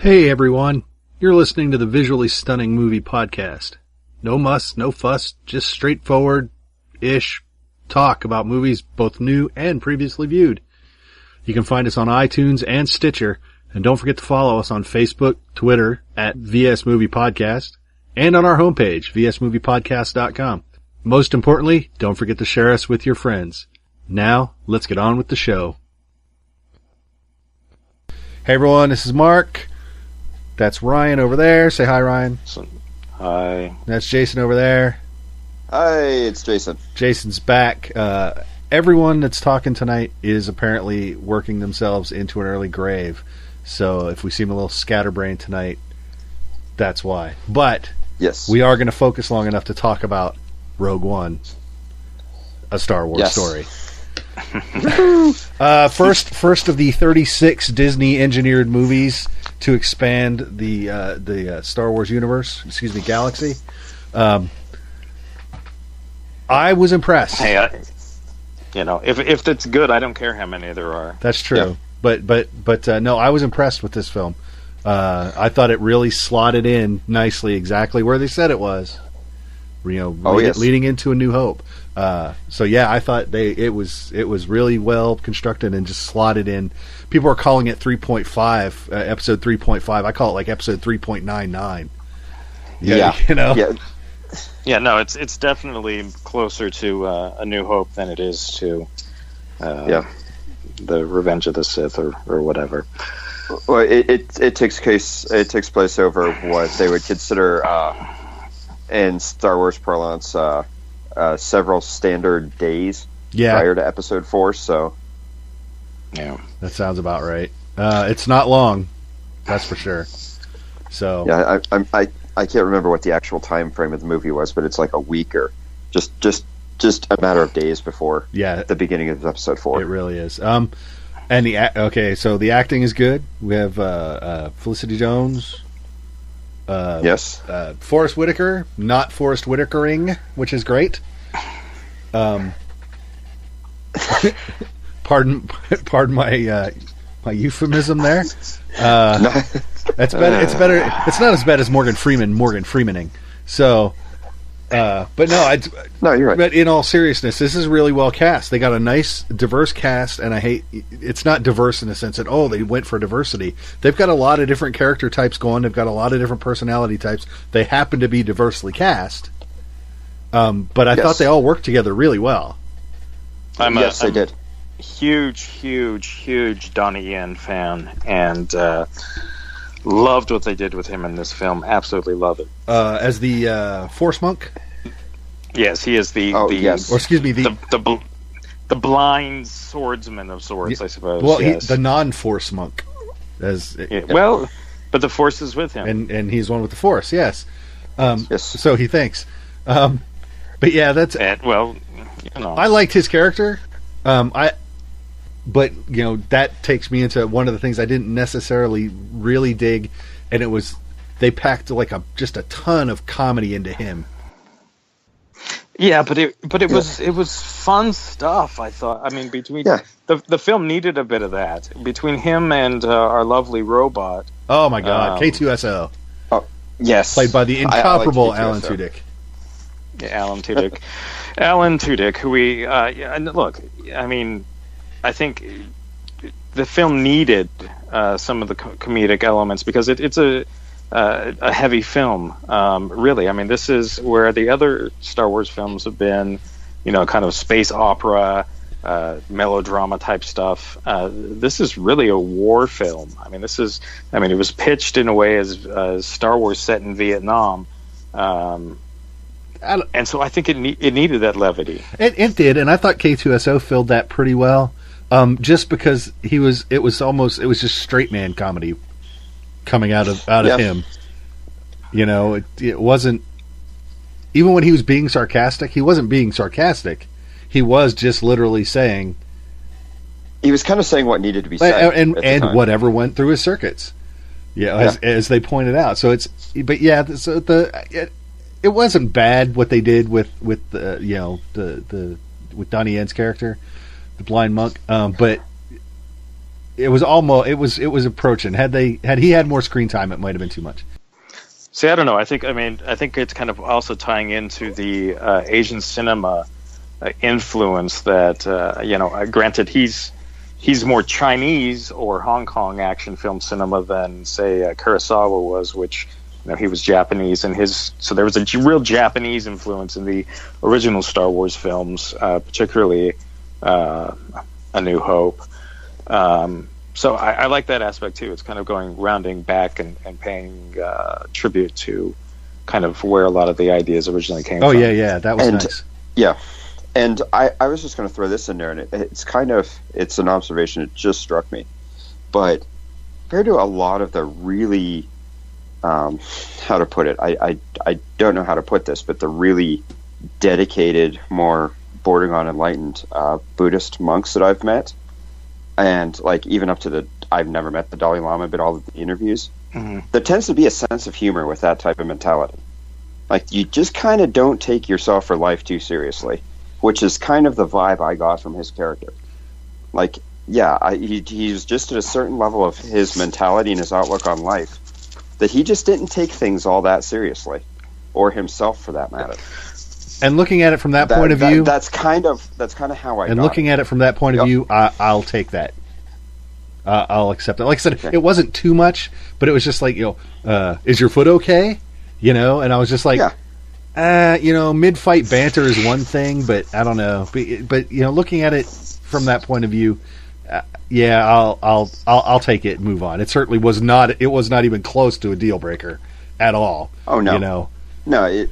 Hey everyone, you're listening to the Visually Stunning Movie Podcast. No muss, no fuss, just straightforward-ish talk about movies both new and previously viewed. You can find us on iTunes and Stitcher, and don't forget to follow us on Facebook, Twitter, at VS Movie Podcast, and on our homepage, vsmoviepodcast.com. Most importantly, don't forget to share us with your friends. Now, let's get on with the show. Hey everyone, this is Mark. That's Ryan over there. Say hi, Ryan. Hi. That's Jason over there. Hi, it's Jason. Jason's back. Everyone that's talking tonight is apparently working themselves into an early grave. So if we seem a little scatterbrained tonight, that's why. But yes, we are going to focus long enough to talk about Rogue One, a Star Wars story. First of the 36 Disney engineered movies to expand the Star Wars universe, galaxy. I was impressed. Hey, if it's good, I don't care how many there are. That's true. Yeah. But no, I was impressed with this film. I thought it really slotted in nicely, exactly where they said it was. Leading into A New Hope. So yeah, I thought it was really well constructed and just slotted in. People are calling it 3.5, episode 3.5. I call it like episode 3.99. Yeah, no, it's definitely closer to A New Hope than it is to the Revenge of the Sith or whatever. Well, it takes place over what they would consider in Star Wars parlance several standard days prior to episode 4, so yeah, that sounds about right. It's not long, that's for sure. So yeah, I can't remember what the actual time frame of the movie was, but it's like a week or just a matter of days before the beginning of episode 4. It really is. So the acting is good. We have Felicity Jones. Yes. Forrest Whitaker, not Forrest Whitakering, which is great. Pardon my euphemism there. It's better. It's not as bad as Morgan Freemaning. So, but no, no, you're right. But in all seriousness, this is really well cast. They got a nice, diverse cast, and it's not diverse in the sense that they went for diversity. They've got a lot of different character types going. They've got a lot of different personality types. They happen to be diversely cast. But I thought they all worked together really well. They did. Huge Donnie Yen fan, and loved what they did with him in this film. Absolutely love it. As the Force monk. Yes, he is the blind swordsman of sorts, I suppose. Well, the non-Force monk, but the Force is with him, and he's one with the Force. Yes. Yes. So he thinks. But yeah, that's. I liked his character. But that takes me into one of the things I didn't necessarily really dig, and it was they packed just a ton of comedy into him. Yeah, but it was fun stuff. I thought. I mean, the film needed a bit of that between him and our lovely robot. Oh my God, K2SO. Oh yes, played by the incomparable Alan Tudyk. Yeah, Alan Tudyk. Alan Tudyk, who look, I mean, I think the film needed some of the comedic elements because it's a heavy film, really. I mean, this is where the other Star Wars films have been, kind of space opera, melodrama type stuff. This is really a war film. I mean, it was pitched in a way as Star Wars set in Vietnam. And so I think it needed that levity. It did, and I thought K2SO filled that pretty well. Just because it was just straight man comedy coming out of him. It wasn't, even when he was being sarcastic, he wasn't being sarcastic. He was just literally saying. He was kind of saying what needed to be said, and whatever went through his circuits. As they pointed out. So it wasn't bad what they did with with Donnie Yen's character, the blind monk. But it was approaching. Had he had more screen time, it might have been too much. See, I don't know. I think it's kind of also tying into the Asian cinema influence that granted he's more Chinese or Hong Kong action film cinema than say Kurosawa was, which he was Japanese, and so there was a real Japanese influence in the original Star Wars films, particularly A New Hope. So I like that aspect too. It's kind of rounding back and paying tribute to kind of where a lot of the ideas originally came from. Oh yeah, that was nice. Yeah, and I was just going to throw this in there, and it's an observation that just struck me. But compared to a lot of the really, how to put it, I don't know how to put this, but the really dedicated, more bordering on enlightened Buddhist monks that I've met, and like even up to I've never met the Dalai Lama, but all of the interviews, there tends to be a sense of humor with that type of mentality. Like you just kind of don't take yourself or life too seriously, which is kind of the vibe I got from his character. Like, yeah, he's just at a certain level of his mentality and his outlook on life that he just didn't take things all that seriously, or himself for that matter. And looking at it from that point of view, that's kind of how I. And looking at it from that point of view, I'll take that. I'll accept it. Like I said, It wasn't too much, but it was just like, is your foot okay? And I was just like, mid-fight banter is one thing, but I don't know. But looking at it from that point of view, I'll take it and move on. It certainly was not. It was not even close to a deal breaker at all. Oh no, no.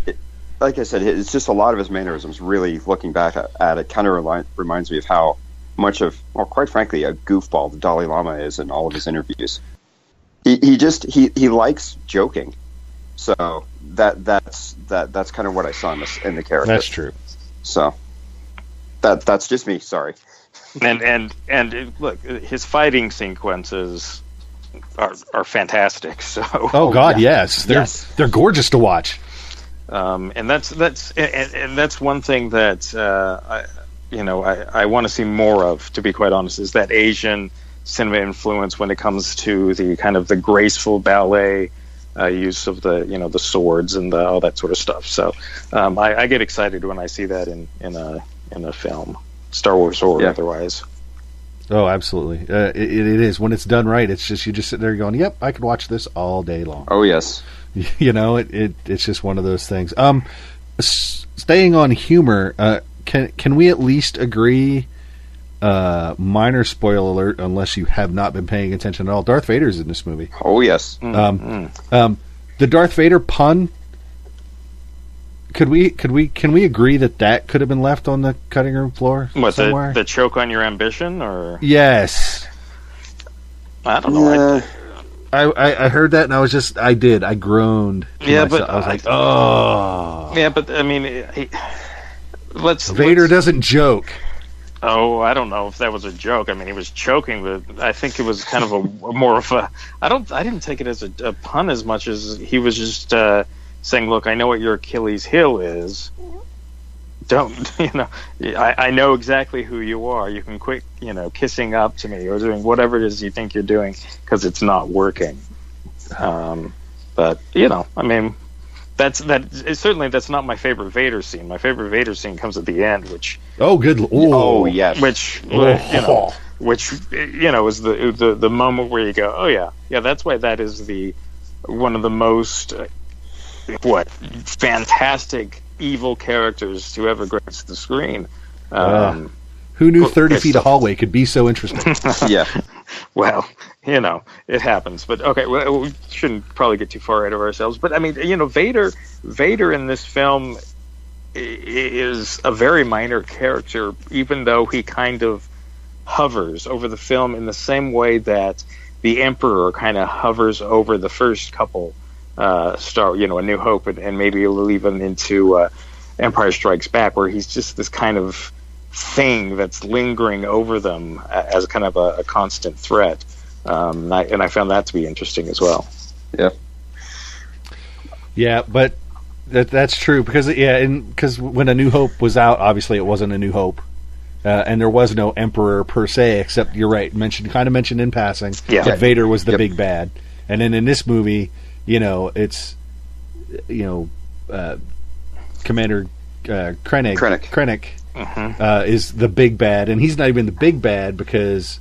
Like I said, it's just a lot of his mannerisms. Really, looking back at it, kind of reminds me of how much of, well, quite frankly, a goofball the Dalai Lama is in all of his interviews. He likes joking, so that's kind of what I saw in the character. That's true. So that's just me. Sorry. And look, his fighting sequences are fantastic. So yes, they're gorgeous to watch. And that's one thing that I want to see more of, to be quite honest, is that Asian cinema influence when it comes to the kind of the graceful ballet use of the swords and all that sort of stuff. So I get excited when I see that in a film, Star Wars or otherwise. Oh, absolutely. It is. When it's done right, it's just, you just sit there going, yep, I could watch this all day long. Oh, yes. It's just one of those things. Staying on humor, can we at least agree, minor spoiler alert, unless you have not been paying attention at all, Darth Vader's in this movie. Oh, yes. The Darth Vader pun, can we agree that could have been left on the cutting room floor somewhere? The choke on your ambition, or? Yes. I don't know. I heard that and I groaned. But I was like, oh. Yeah, but I mean, Vader doesn't joke. Oh, I don't know if that was a joke. I mean, he was choking, but I think it was kind of more of a. I didn't take it as a pun as much as he was just saying, "Look, I know what your Achilles heel is. Don't I know exactly who you are. You can quit, kissing up to me or doing whatever it is you think you're doing because it's not working." But I mean, that's not my favorite Vader scene. My favorite Vader scene comes at the end, which yes, which is the moment where you go, oh yeah, that's why that is one of the most fantastic evil characters to ever grace the screen. Who knew 30 feet of hallway could be so interesting? Yeah. Well, it happens. But okay, we shouldn't probably get too far ahead of ourselves. But I mean, Vader in this film is a very minor character, even though he kind of hovers over the film in the same way that the Emperor kind of hovers over the first couple A New Hope, and maybe a little even into Empire Strikes Back, where he's just this kind of thing that's lingering over them as kind of a constant threat. And I found that to be interesting as well. Yeah. Yeah, but that's true because when A New Hope was out, obviously it wasn't A New Hope. and there was no emperor per se, except you're right, kind of mentioned in passing. Yeah. That Vader was the big bad, and then in this movie, it's Commander Krennic is the big bad, and he's not even the big bad because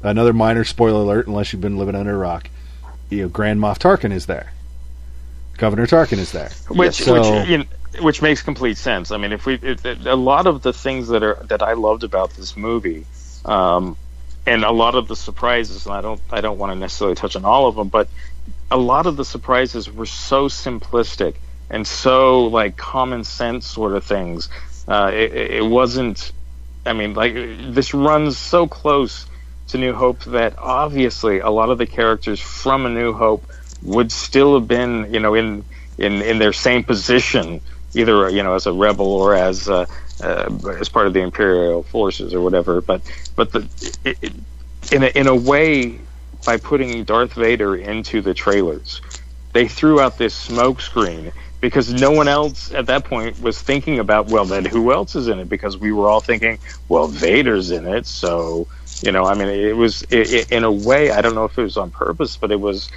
another minor spoiler alert, unless you've been living under a rock, Grand Moff Tarkin is there. Governor Tarkin is there, which makes complete sense. I mean, a lot of the things that I loved about this movie, and a lot of the surprises, and I don't want to necessarily touch on all of them, but a lot of the surprises were so simplistic and so like common sense sort of things. It wasn't. I mean, like this runs so close to New Hope that obviously a lot of the characters from A New Hope would still have been, in their same position, either as a rebel or as part of the Imperial forces or whatever. But in a way, by putting Darth Vader into the trailers, they threw out this smokescreen because no one else at that point was thinking about, well, then who else is in it? Because we were all thinking, well, Vader's in it, so I mean, it was in a way, I don't know if it was on purpose, but it was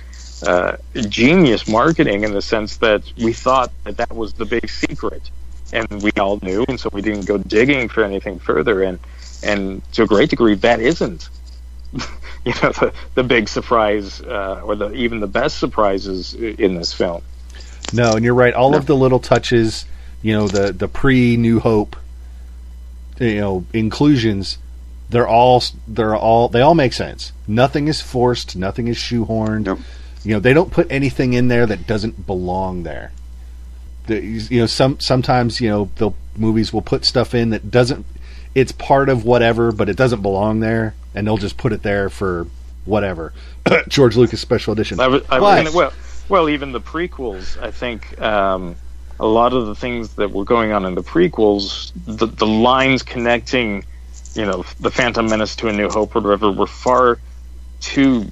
genius marketing in the sense that we thought that was the big secret, and we all knew, and so we didn't go digging for anything further. And to a great degree, that isn't, the big surprise, or even the best surprises in this film. No, and you're right. All of the little touches, the pre-New Hope, inclusions. They all make sense. Nothing is forced. Nothing is shoehorned. Nope. They don't put anything in there that doesn't belong there. Sometimes the movies will put stuff in that doesn't. It's part of whatever, but it doesn't belong there, and they'll just put it there for whatever. George Lucas Special Edition. Even the prequels. I think a lot of the things that were going on in the prequels, the lines connecting, the Phantom Menace to A New Hope or whatever, were far too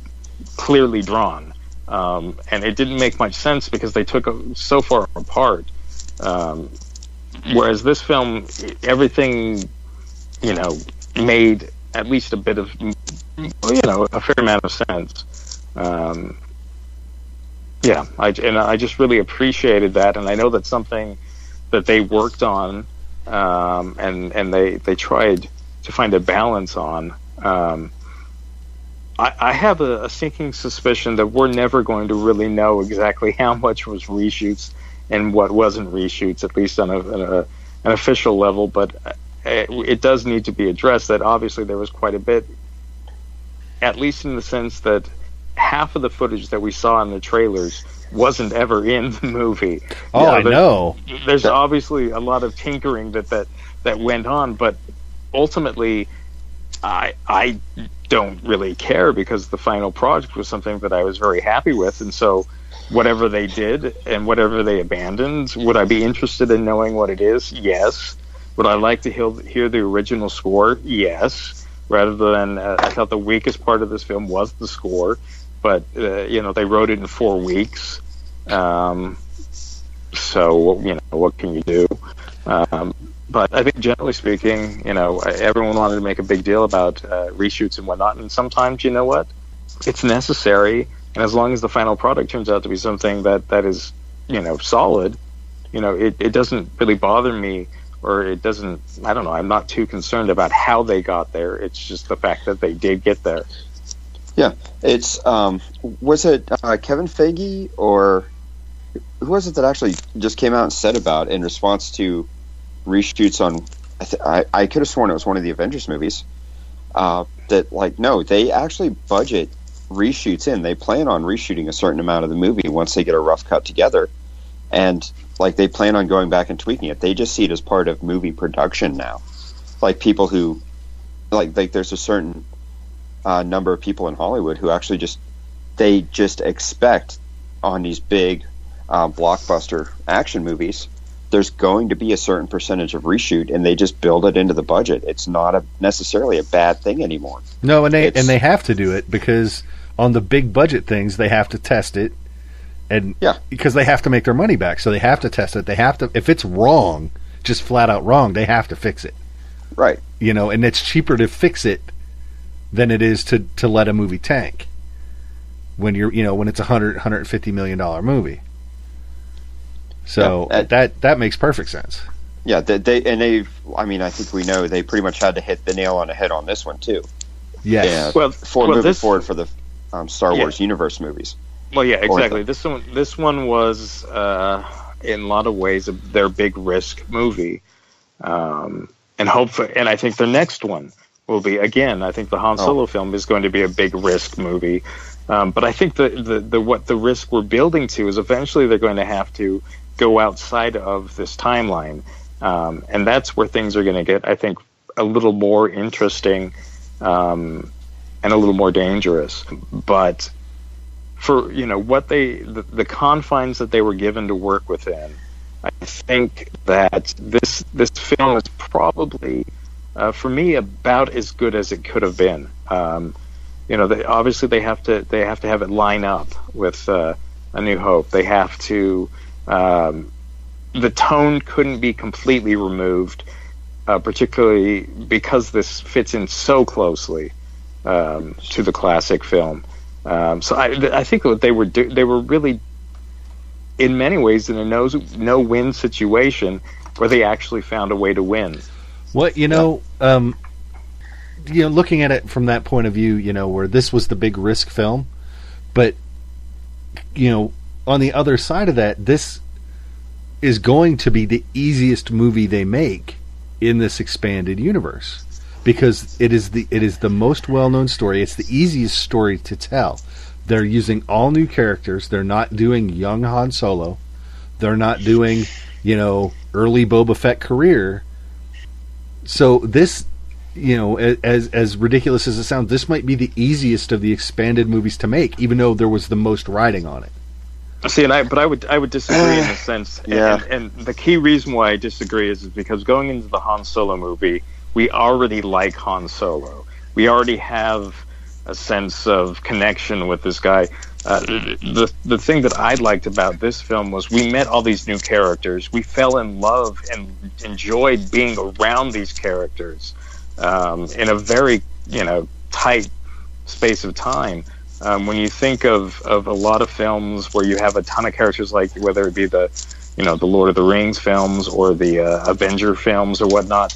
clearly drawn. And it didn't make much sense because they took so far apart. Whereas this film, everything, made at least a bit of, a fair amount of sense. I just really appreciated that, and I know that's something that they worked on, and they tried to find a balance on. I have a sinking suspicion that we're never going to really know exactly how much was reshoots and what wasn't reshoots, at least on an official level, but it does need to be addressed that obviously there was quite a bit, at least in the sense that half of the footage that we saw in the trailers wasn't ever in the movie. I know. There's obviously a lot of tinkering that went on, but ultimately, I don't really care because the final project was something that I was very happy with, and so whatever they did and whatever they abandoned, would I be interested in knowing what it is? Yes. Would I like to hear the original score? Yes. Rather than, I thought the weakest part of this film was the score, but they wrote it in 4 weeks. So what can you do? But I think generally speaking, everyone wanted to make a big deal about reshoots and whatnot, and sometimes, you know what? It's necessary, and as long as the final product turns out to be something that is, solid, it doesn't really bother me, or it doesn't, I don't know, I'm not too concerned about how they got there. It's just the fact that they did get there. Yeah, it's, was it Kevin Feige, or who was it that actually just came out and said about, in response to reshoots on, I could have sworn it was one of the Avengers movies, that no, they actually budget reshoots in. They plan on reshooting a certain amount of the movie once they get a rough cut together, and they plan on going back and tweaking it. They just see it as part of movie production now. People who there's a certain number of people in Hollywood who actually just expect on these big blockbuster action movies there's going to be a certain percentage of reshoot, and they just build it into the budget. It's not necessarily a bad thing anymore. No, and they have to do it because on the big budget things they have to test it, and because they have to make their money back, so they have to test it. They have to, if it's wrong, just flat out wrong, they have to fix it. Right. and it's cheaper to fix it than it is to let a movie tank when when it's $150 million movie. So that makes perfect sense. Yeah, I think we know they pretty much had to hit the nail on the head on this one too. Yes. Yeah, moving forward for the Star Wars universe movies. Well, yeah, exactly. This one was in a lot of ways their big risk movie, and I think the next one will be again. I think the Han Solo film is going to be a big risk movie, but I think what the risk we're building to is eventually they're going to have to go outside of this timeline, and that's where things are going to get, I think, a little more interesting and a little more dangerous. But for what the confines that they were given to work within, I think that this film is probably for me about as good as it could have been. Obviously they have to have it line up with A New Hope. They have to. The tone couldn't be completely removed, particularly because this fits in so closely to the classic film. So I think what they were really, in many ways, in a no-win situation where they actually found a way to win. Well, looking at it from that point of view, where this was the big risk film, but on the other side of that, this is going to be the easiest movie they make in this expanded universe, because it is the most well-known story. It's the easiest story to tell. They're using all new characters. They're not doing young Han Solo. They're not doing, early Boba Fett career. So this, as ridiculous as it sounds, this might be the easiest of the expanded movies to make, even though there was the most riding on it. See, I would disagree in a sense, and the key reason why I disagree is because going into the Han Solo movie, we already like Han Solo. We already have a sense of connection with this guy. The thing that I liked about this film was we met all these new characters. We fell in love and enjoyed being around these characters in a very tight space of time. When you think of a lot of films where you have a ton of characters, like whether it be the Lord of the Rings films or the Avenger films or whatnot,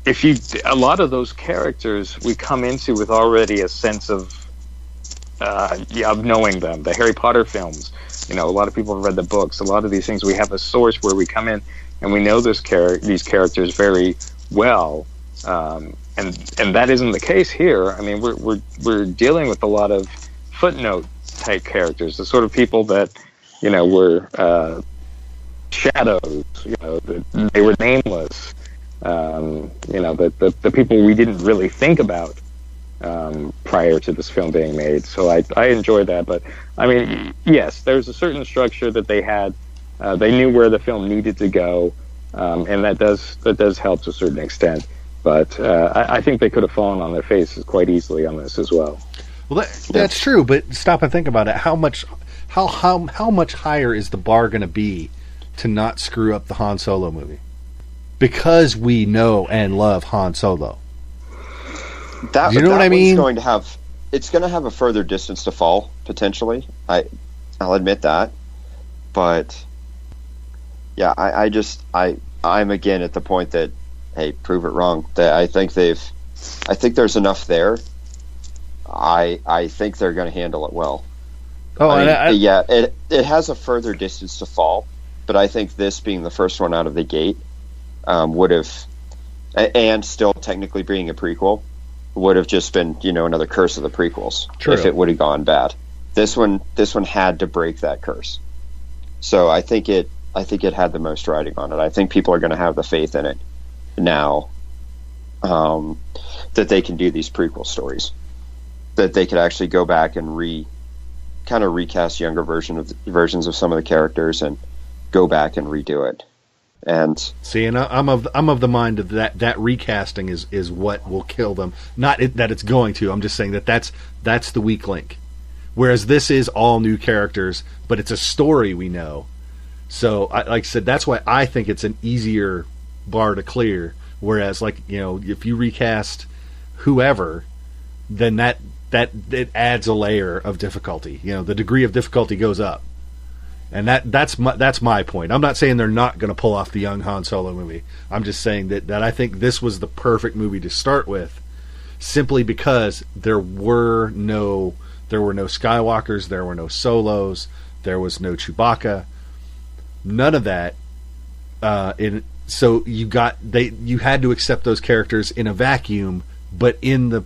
a lot of those characters we come into with already a sense of knowing them. The Harry Potter films, a lot of people have read the books. A lot of these things we have a source where we come in and we know these characters very well. And that isn't the case here. I mean, we're dealing with a lot of footnote type characters, the sort of people that were shadows. They were nameless. The people we didn't really think about prior to this film being made. So I enjoyed that. But I mean, yes, there's a certain structure that they had. They knew where the film needed to go, and that does help to a certain extent. But I think they could have fallen on their faces quite easily on this as well. Well, that's true. But stop and think about it. How much higher is the bar going to be to not screw up the Han Solo movie? Because we know and love Han Solo. You know what I mean? It's going to have a further distance to fall potentially. I'll admit that. But yeah, I'm again at the point that, hey, prove it wrong. That I think there's enough there. I think they're going to handle it well. It has a further distance to fall, but I think this being the first one out of the gate would have, and still technically being a prequel, would have just been another curse of the prequels. True. If it would have gone bad. This one had to break that curse. So I think it had the most riding on it. I think people are going to have the faith in it now that they can do these prequel stories, that they could actually go back and recast younger versions of some of the characters and go back and redo it. And see, and I'm of the mind of that recasting is what will kill them. Not that it's going to. I'm just saying that's the weak link. Whereas this is all new characters, but it's a story we know. So, like I said, that's why I think it's an easier bar to clear. Whereas, like, you know, if you recast whoever, then that it adds a layer of difficulty. You know, the degree of difficulty goes up. And that's my point. I'm not saying they're not going to pull off the young Han Solo movie. I'm just saying that I think this was the perfect movie to start with, simply because there were no Skywalkers, there were no Solos, there was no Chewbacca, none of that. So you had to accept those characters in a vacuum, but in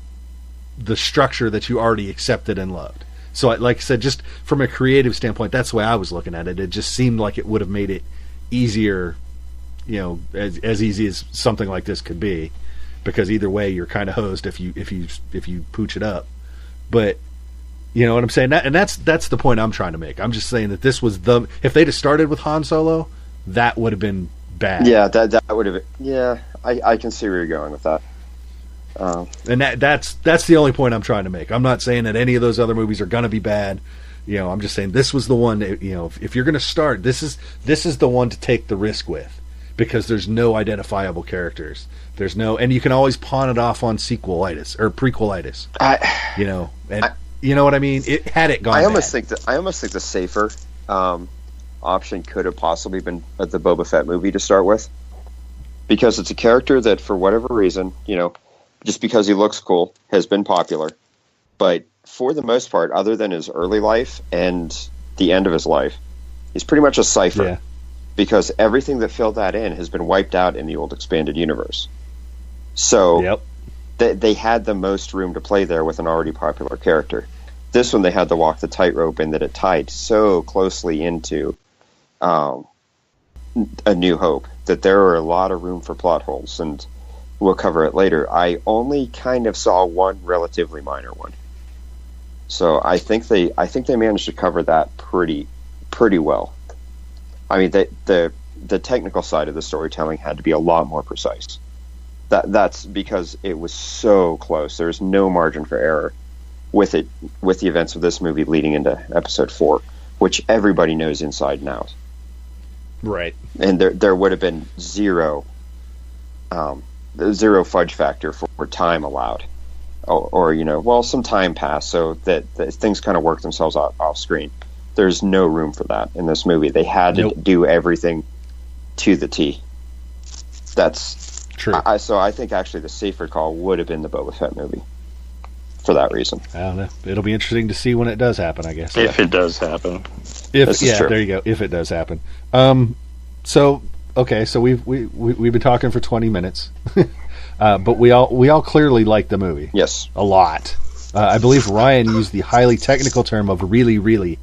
the structure that you already accepted and loved. So, like I said, just from a creative standpoint, that's the way I was looking at it. It just seemed like it would have made it easier, you know, as easy as something like this could be, because either way, you're kind of hosed if you pooch it up. But you know what I'm saying? That's the point I'm trying to make. I'm just saying that this was if they'd have started with Han Solo, that would have been bad. Yeah, that would have been. Yeah, I can see where you're going with that. And that's the only point I'm trying to make. I'm not saying that any of those other movies are going to be bad. You know, I'm just saying this was the one that, you know, if you're going to start, this is the one to take the risk with, because there's no identifiable characters. There's no, and you can always pawn it off on sequelitis or prequelitis. You know, and you know what I mean? It had it gone. I almost think the safer option could have possibly been the Boba Fett movie to start with, because it's a character that, for whatever reason, you know, just because he looks cool, has been popular. But for the most part, other than his early life and the end of his life, he's pretty much a cipher. Yeah. Because everything that filled that in has been wiped out in the old expanded universe. So they had the most room to play there with an already popular character. This one, they had to walk the tightrope in that it tied so closely into A New Hope that there were a lot of room for plot holes, and we'll cover it later. I only kind of saw one relatively minor one. So I think they managed to cover that pretty well. I mean, the technical side of the storytelling had to be a lot more precise. That's because it was so close. There's no margin for error with the events of this movie leading into Episode 4, which everybody knows inside and out. Right. And there would have been zero fudge factor for time allowed, or you know, well, some time passed so that things kind of work themselves off screen. There's no room for that in this movie. They had to do everything to the T. That's true. So I think actually the safer call would have been the Boba Fett movie for that reason. I don't know. It'll be interesting to see when it does happen, I guess. If it does happen. There you go. If it does happen. So we've been talking for 20 minutes, but we all clearly like the movie. Yes, a lot. I believe Ryan used the highly technical term of really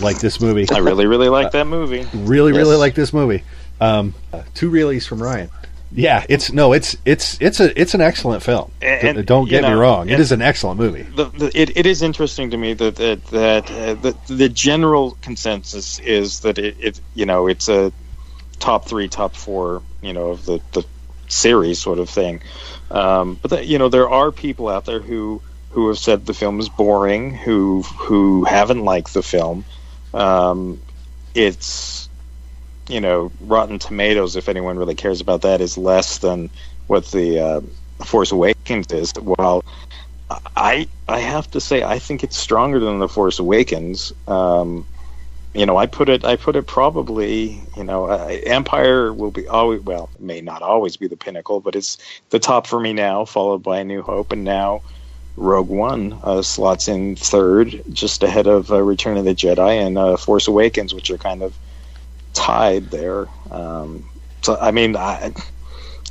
like this movie. I really like that movie. Really like this movie. Two reallys from Ryan. Yeah, it's an excellent film. And don't get me wrong; it is an excellent movie. It is interesting to me that the general consensus is that it's a top 3, top 4, of the series sort of thing. But there are people out there who have said the film is boring, who haven't liked the film. It's Rotten Tomatoes, if anyone really cares about that, is less than what the Force Awakens is. Well, I have to say I think it's stronger than the Force Awakens. I put it probably, Empire will be always, well, it may not always be the pinnacle, but it's the top for me now, followed by A New Hope, and now Rogue One slots in third, just ahead of Return of the Jedi and Force Awakens, which are kind of tied there. So I mean,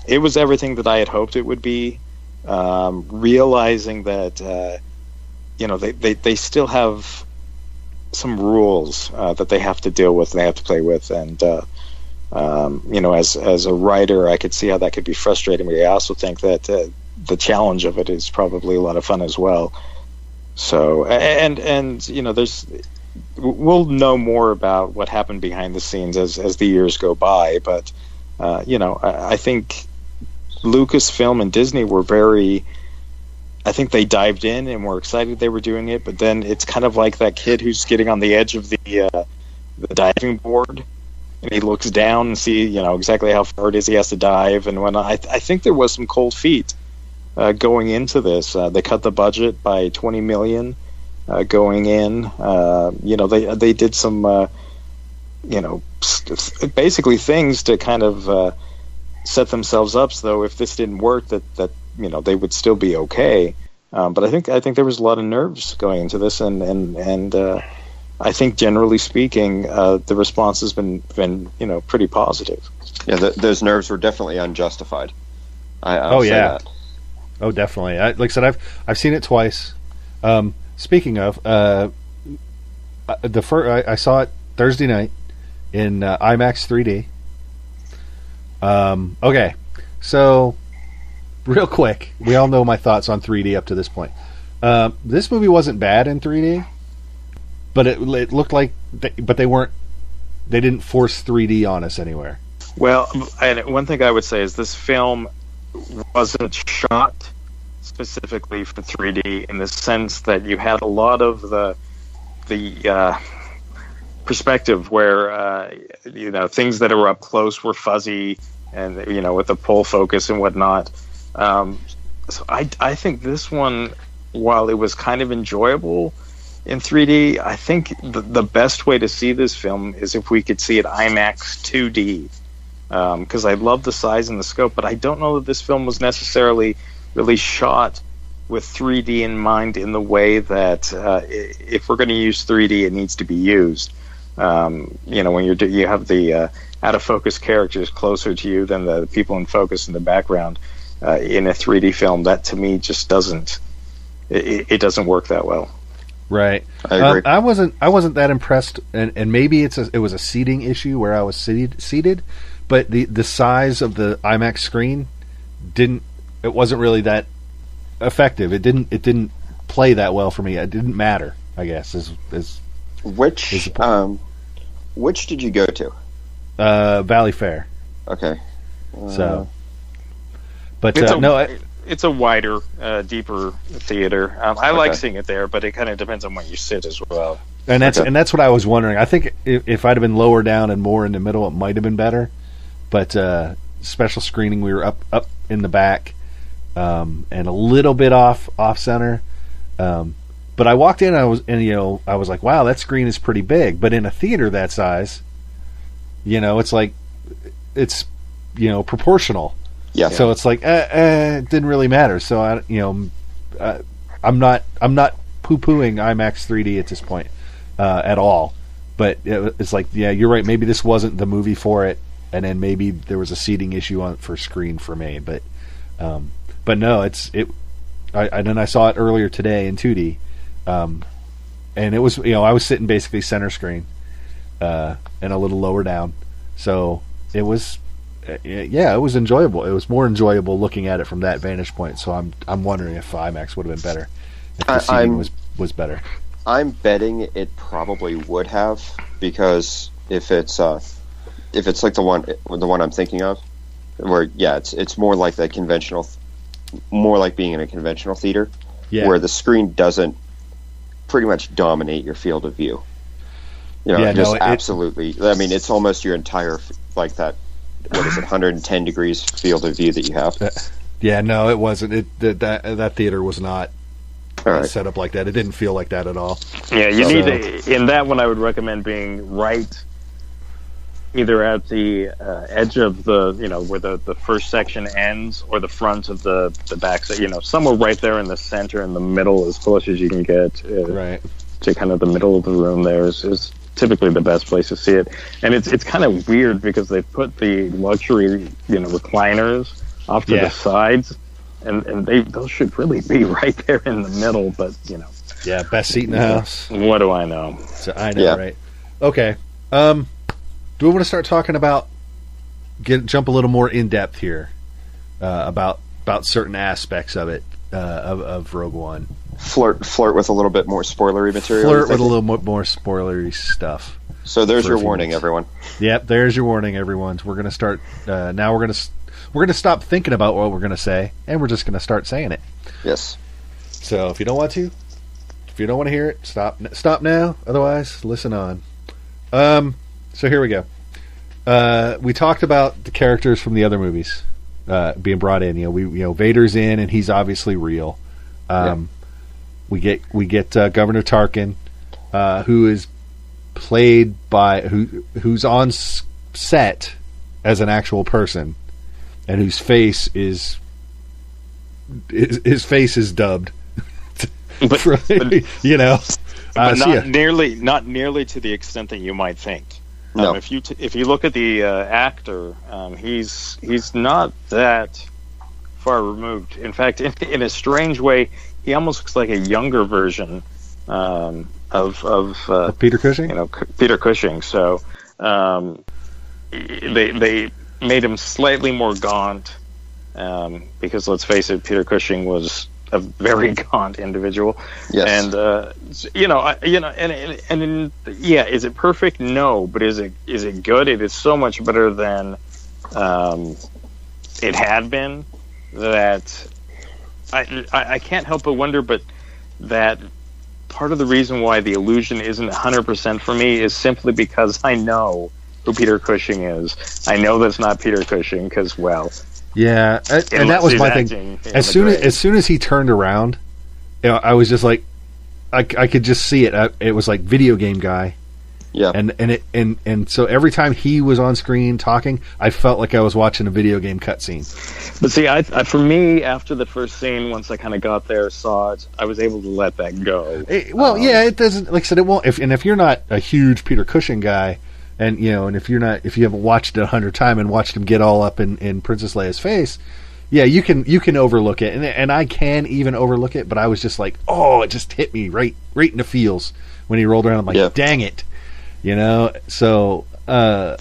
it was everything that I had hoped it would be. Realizing that they still have some rules that they have to deal with and they have to play with, and as a writer, I could see how that could be frustrating. But I also think that the challenge of it is probably a lot of fun as well. So we'll know more about what happened behind the scenes as the years go by, but I think Lucasfilm and Disney were I think they dived in and were excited they were doing it, but then it's kind of like that kid who's getting on the edge of the diving board, and he looks down and see exactly how far it is he has to dive. And when I think there was some cold feet going into this. They cut the budget by $20 million going in. They did some basically things to kind of set themselves up so if this didn't work that they would still be okay. But I think there was a lot of nerves going into this, and I think generally speaking, the response has been pretty positive. Yeah, those nerves were definitely unjustified. I'll say that. Oh, definitely. Like I said, I've seen it twice. Speaking of, I saw it Thursday night in IMAX 3D. Okay, so real quick, we all know my thoughts on 3D up to this point. This movie wasn't bad in 3D, but it looked like, but they didn't force 3D on us anywhere. Well, and one thing I would say is this film wasn't shot specifically for 3D in the sense that you had a lot of the perspective where things that are up close were fuzzy and with the pull focus and whatnot. So I think this one, while it was kind of enjoyable in 3D, I think the best way to see this film is if we could see it IMAX 2D. Because I love the size and the scope, but I don't know that this film was necessarily really shot with 3D in mind in the way that if we're going to use 3D, it needs to be used. When you have the out of focus characters closer to you than the people in focus in the background in a 3D film, that to me just doesn't it doesn't work that well. Right. I agree. I wasn't that impressed, and maybe it was a seating issue where I was seated. But the size of the IMAX screen wasn't really that effective. It didn't play that well for me. It didn't matter, I guess. Which did you go to? Valley Fair. Okay. But it's a wider, deeper theater. I like seeing it there, but it kind of depends on where you sit as well. And that's what I was wondering. I think if I'd have been lower down and more in the middle, it might have been better. But special screening, we were up in the back, and a little bit off center. But I walked in, I was like, wow, that screen is pretty big. But in a theater that size, it's proportional. Yeah. So it's like it didn't really matter. So I'm not poo-pooing IMAX 3D at this point at all. But it's like, yeah, you're right. Maybe this wasn't the movie for it. And then maybe there was a seating issue for screen for me, but no, then I saw it earlier today in 2D, and it was I was sitting basically center screen, and a little lower down, so it was it was enjoyable. It was more enjoyable looking at it from that vantage point. So I'm wondering if IMAX would have been better, if the seating was better. I'm betting it probably would have, because if it's like the one I'm thinking of, where it's more like the conventional, more like being in a conventional theater, where the screen doesn't pretty much dominate your field of view. Absolutely. I mean, it's almost your entire like that. What is it? 110 degrees field of view that you have. No, it wasn't. That theater was not set up like that. It didn't feel like that at all. Yeah, you need in that one. I would recommend being right. Either at the edge of the, where the first section ends, or the front of the back. So, somewhere right there in the center, in the middle, as close as you can get right to kind of the middle of the room there is typically the best place to see it. And it's kind of weird because they put the luxury, recliners off to the sides, and those should really be right there in the middle, but, Yeah, best seat in the house. What do I know? So I know, right? Okay. Do we want to start talking about jump a little more in depth here about certain aspects of it of Rogue One? Flirt with a little bit more spoilery material. Flirt with a little more spoilery stuff. So there's your warning, everyone. Yep, there's your warning, everyone. We're going to start now. We're going to stop thinking about what we're going to say, and we're just going to start saying it. Yes. So if you don't want to hear it, stop now. Otherwise, listen on. So here we go. we talked about the characters from the other movies being brought in. Vader's in, and he's obviously real. We get Governor Tarkin, who is played by who's on set as an actual person, and whose face is his face is dubbed. but not nearly to the extent that you might think. No. If you look at the actor, he's not that far removed. In fact, in a strange way, he almost looks like a younger version of Peter Cushing. Peter Cushing. So they made him slightly more gaunt because let's face it, Peter Cushing was a very gaunt individual. Yes. And is it perfect? No, but is it good? It is so much better than it had been. That I can't help but wonder, but that part of the reason why the illusion isn't 100% for me is simply because I know who Peter Cushing is. I know that's not Peter Cushing because, yeah, and that was my thing. As soon as he turned around, I was just like, I could just see it. It was like video game guy. Yeah, and so every time he was on screen talking, I felt like I was watching a video game cutscene. But see, for me, after the first scene, once I kind of got there, saw it, I was able to let that go. It doesn't. Like I said, it won't. If you're not a huge Peter Cushing guy, and if you haven't watched it 100 times and watched him get all up in Princess Leia's face, yeah, you can overlook it, and I can even overlook it. But I was just like, it just hit me right in the feels when he rolled around. I'm like, dang it. So, but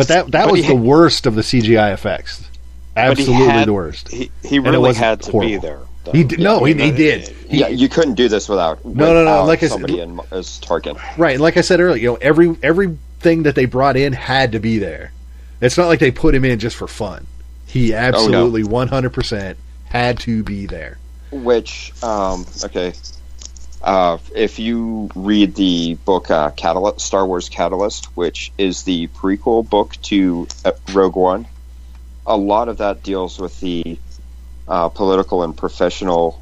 that was the worst of the CGI effects. Absolutely the worst. He really had to be there. Though. He did. He did. You couldn't do this without no. Like somebody as Tarkin. Right, like I said earlier, everything that they brought in had to be there. It's not like they put him in just for fun. He absolutely 100% had to be there. Which, okay. If you read the book Catalyst, Star Wars Catalyst, which is the prequel book to Rogue One, a lot of that deals with the political and professional,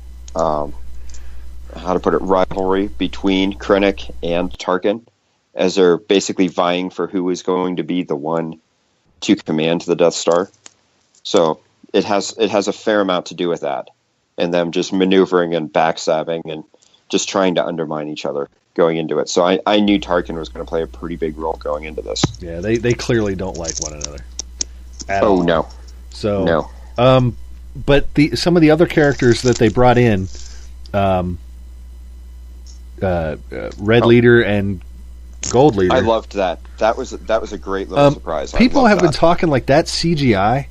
rivalry between Krennic and Tarkin, as they're basically vying for who is going to be the one to command the Death Star. So it has a fair amount to do with that, and them just maneuvering and backstabbing and just trying to undermine each other going into it. So I knew Tarkin was going to play a pretty big role going into this. Yeah, they clearly don't like one another. All. No. So no. But some of the other characters that they brought in, Red Leader and Gold Leader. I loved that. That was a great little surprise. People have been talking like that's CGI.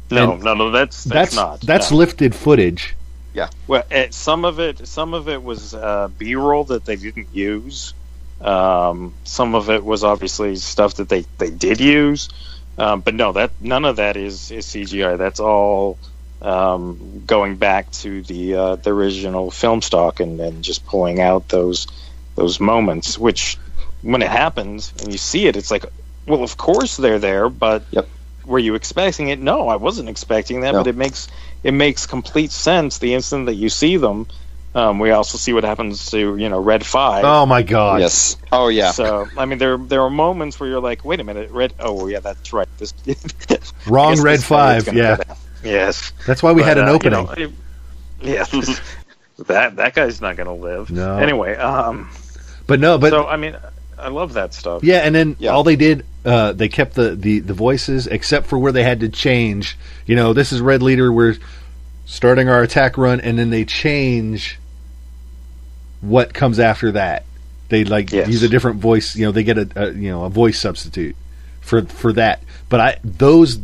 No, that's not. That's lifted footage. Yeah. Well, some of it was B-roll that they didn't use. Some of it was obviously stuff that they did use. But no, none of that is CGI. That's all going back to the original film stock and just pulling out those moments. Which, when it happens and you see it, it's like, well, of course they're there, but. Yep. Were you expecting it? No, I wasn't expecting that, but it makes complete sense the instant that you see them. We also see what happens to Red 5. Oh my God! Yes. Oh yeah. So I mean, there are moments where you're like, wait a minute, Red. Oh yeah, that's right. This wrong Red 5. Yeah. Yes. That's why we had an opening. Yes. that guy's not going to live. No. Anyway. But so I mean, I love that stuff. Yeah, and then all they did. They kept the voices, except for where they had to change. This is Red Leader. We're starting our attack run, and then they change what comes after that. They use a different voice. They get a voice substitute for that. But those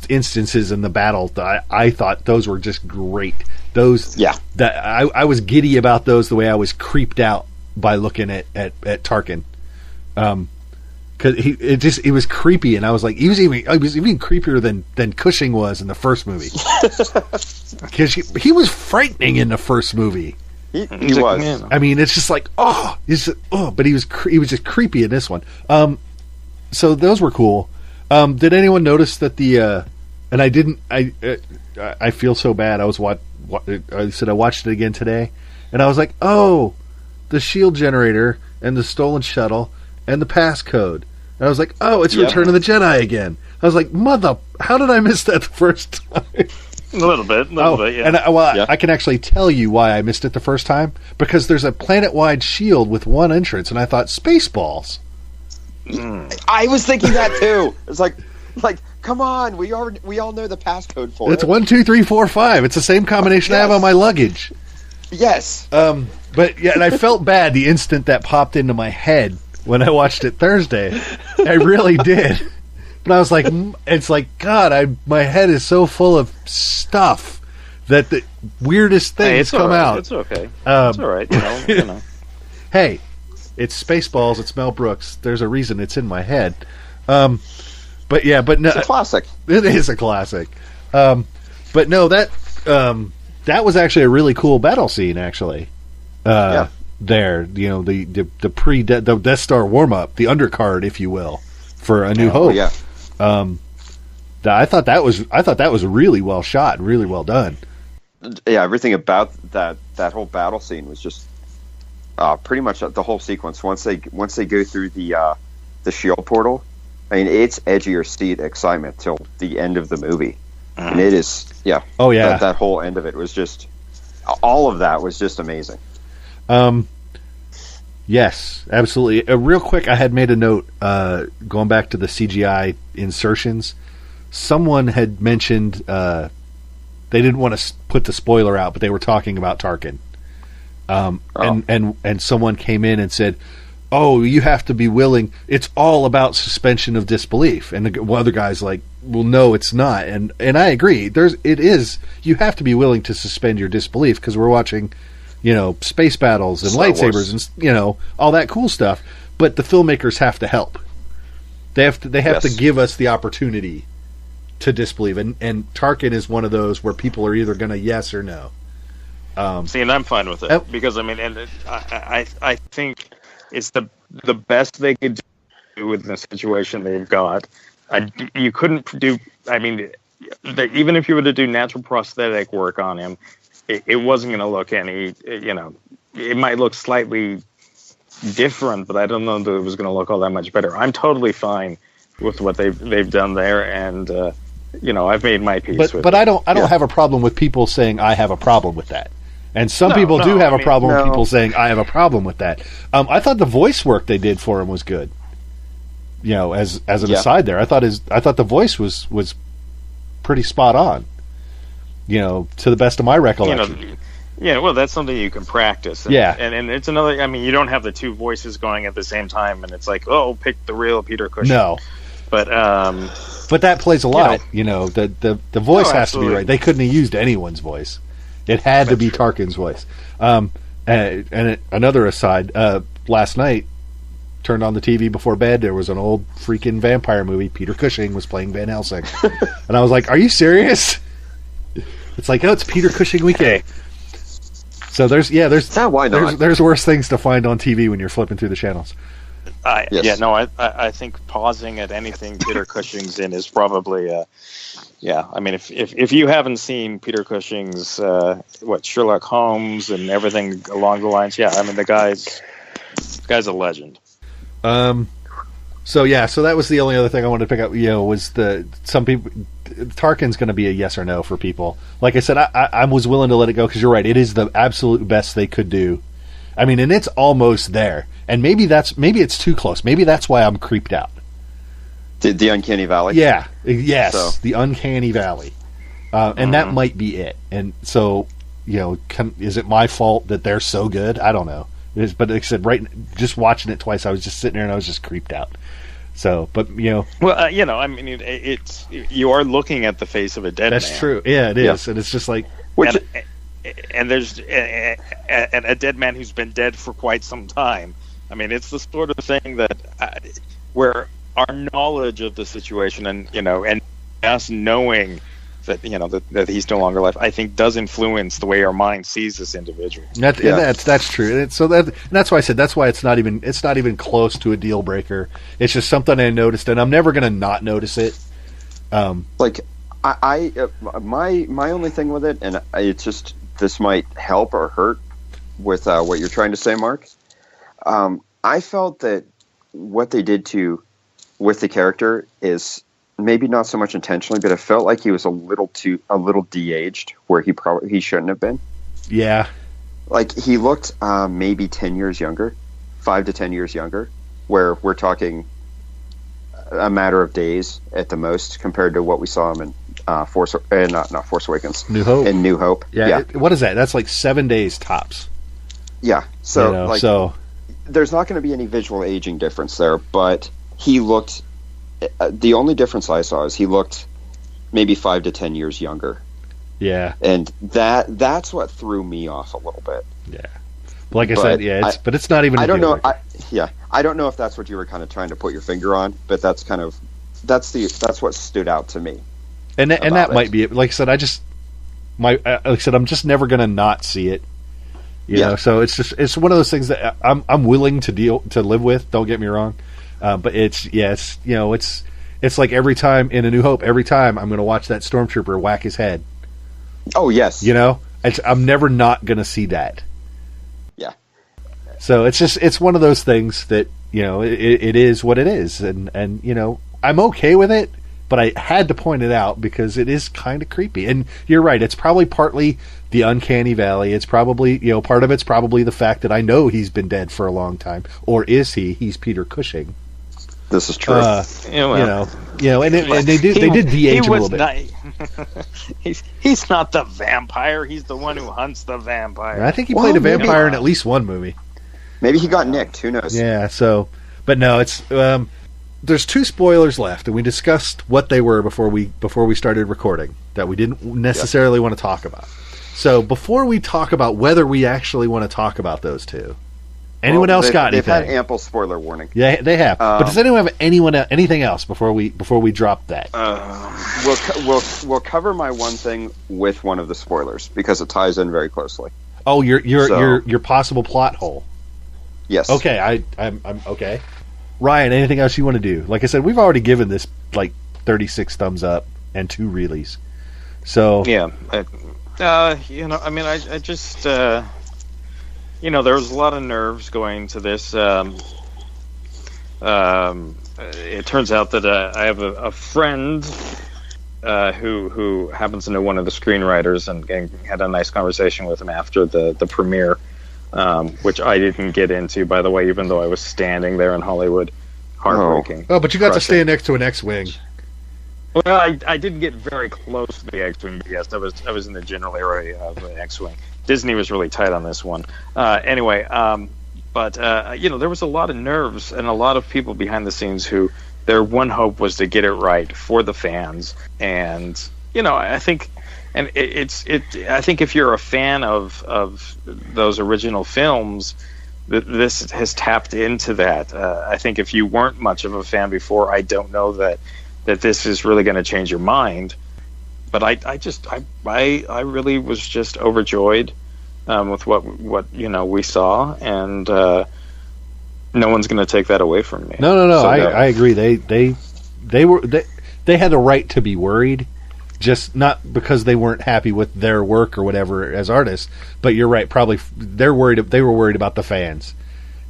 instances in the battle, I thought those were just great. I was giddy about those. The way I was creeped out by looking at Tarkin. Because it was creepy, and I was like, he was even creepier than Cushing was in the first movie. Because he was frightening in the first movie. He was. I mean, it's just like but he was just creepy in this one. So those were cool. Did anyone notice that and I didn't. I feel so bad. I said I watched it again today, and I was like, oh, the shield generator and the stolen shuttle and the passcode. And I was like, oh, it's Return of the Jedi again. I was like, how did I miss that the first time? A little bit, yeah. And I can actually tell you why I missed it the first time, because there's a planet-wide shield with one entrance, and I thought, Spaceballs. I was thinking that too. It's like, come on, we all know the passcode for it. It's 1, 2, 3, 4, 5. It's the same combination I have on my luggage. Yes. But yeah, and I felt bad the instant that popped into my head when I watched it Thursday. I really did. But I was like, it's like, God, my head is so full of stuff that the weirdest things come out. It's okay. It's all right. You know. Hey, it's Spaceballs. It's Mel Brooks. There's a reason it's in my head. But no, it's a classic. It is a classic. But no, that was actually a really cool battle scene. Actually, there, the the Death Star warm up, the undercard, if you will, for A New Hope. Yeah. I thought that was really well shot and really well done. Yeah, everything about that whole battle scene was just pretty much the whole sequence. Once they go through the shield portal, I mean, it's edge of your seat excitement till the end of the movie, and it is that whole end of it was just all of that was just amazing. Yes, absolutely. Real quick, I had made a note going back to the CGI insertions. Someone had mentioned they didn't want to put the spoiler out, but they were talking about Tarkin. And someone came in and said, "Oh, you have to be willing. It's all about suspension of disbelief." And the other guy's like, "Well, no, it's not." And I agree. It is. You have to be willing to suspend your disbelief because we're watching, space battles and lightsabers and all that cool stuff. But the filmmakers have to help. They have to give us the opportunity to disbelieve. And Tarkin is one of those where people are either going to yes or no. See, and I'm fine with it because I think it's the best they could do in the situation they've got. You couldn't do. I mean, even if you were to do natural prosthetic work on him, it wasn't going to look any. It might look slightly different, but I don't know that it was going to look all that much better. I'm totally fine with what they've done there, and I've made my peace with it. But I don't have a problem with people saying I have a problem with that. And some people do have a problem with people saying I have a problem with that. I thought the voice work they did for him was good. As an aside there, I thought the voice was pretty spot on. To the best of my recollection. Well, that's something you can practice. And, yeah, and it's another. I mean, you don't have the two voices going at the same time, and it's like, oh, pick the real Peter Cushing. No, but that plays a lot. The voice has to be right. They couldn't have used anyone's voice. It had to be Tarkin's voice. And another aside, last night, turned on the TV before bed, there was an old freaking vampire movie. Peter Cushing was playing Van Helsing. And I was like, are you serious? It's like, oh, it's Peter Cushing weekend. So there's worse things to find on TV when you're flipping through the channels. I think pausing at anything Peter Cushing's in is probably I mean, if you haven't seen Peter Cushing's Sherlock Holmes and everything along the lines, I mean the guy's a legend. So that was the only other thing I wanted to pick up. Was some people Tarkin's going to be a yes or no for people. Like I said, I was willing to let it go because you're right. It is the absolute best they could do. I mean, and it's almost there. And maybe it's too close. Maybe that's why I'm creeped out. The Uncanny Valley? Yeah. Yes. The Uncanny Valley. And that might be it. And so, is it my fault that they're so good? I don't know. But like I said, just watching it twice, I was just sitting there and I was just creeped out. So, but Well, I mean, it's you are looking at the face of a dead man. That's true. Yeah, it is. And it's just like... And there's a dead man who's been dead for quite some time. I mean, it's the sort of thing that where our knowledge of the situation and us knowing that that he's no longer alive, I think does influence the way our mind sees this individual. That's true. And that's why I said that's why it's not even close to a deal breaker. It's just something I noticed, and I'm never going to not notice it. My only thing with it, and it's just this might help or hurt with what you're trying to say, Mark. I felt that what they did with the character is maybe not so much intentionally, but it felt like he was a little de-aged where he shouldn't have been. Yeah, like he looked maybe 10 years younger, 5 to 10 years younger, where we're talking a matter of days at the most compared to what we saw him in Force Awakens, New Hope, and New Hope. Yeah. What is that? That's like 7 days tops. Yeah. So there's not going to be any visual aging difference there, but he looked. The only difference I saw is he looked maybe 5 to 10 years younger. Yeah, and that's what threw me off a little bit. Yeah, like I said, but it's not even. I don't know. I don't know if that's what you were kind of trying to put your finger on, but that's what stood out to me. And that might be it. Like I said, I'm just never gonna not see it. You know, so it's one of those things that I'm willing to live with. Don't get me wrong, but it's like every time in A New Hope, every time I'm gonna watch that stormtrooper whack his head. Oh yes, I'm never not gonna see that. Yeah. So it's one of those things that it is what it is, and I'm okay with it, but I had to point it out because it is kind of creepy. And you're right, it's probably partly the uncanny valley. It's probably part of it's probably the fact that I know he's been dead for a long time, or is he? He's Peter Cushing. This is true. And they did de-age him a little bit. He's not the vampire. He's the one who hunts the vampire. I think he played a vampire in at least one movie. Maybe he got nicked. Who knows? Yeah. So, but no, it's there's 2 spoilers left, and we discussed what they were before we started recording that we didn't necessarily want to talk about. So before we talk about whether we actually want to talk about those 2. Anyone else got anything? They've had ample spoiler warning. Yeah, they have. But does anyone have anything else before we drop that? We'll cover my one thing with one of the spoilers because it ties in very closely. Oh, your possible plot hole. Yes. Okay, I'm okay. Ryan, anything else you want to do? Like I said, we've already given this like 36 thumbs up and 2 reelies. So yeah, I just. There was a lot of nerves going to this. It turns out that I have a friend who happens to know one of the screenwriters and had a nice conversation with him after the premiere, which I didn't get into, by the way, even though I was standing there in Hollywood. Heartbreaking. Oh, but you got to stand next to an X-Wing. Well, I didn't get very close to the X-Wing, but yes, I was in the general area of the X-Wing. Disney was really tight on this one. Anyway, but there was a lot of nerves and a lot of people behind the scenes who their one hope was to get it right for the fans. And I think, I think if you're a fan of those original films, this has tapped into that. I think if you weren't much of a fan before, I don't know that this is really going to change your mind. But I really was just overjoyed with what we saw, and no one's going to take that away from me. No. So I agree. They had a right to be worried, just not because they weren't happy with their work or whatever as artists. But you're right. Probably they were worried about the fans,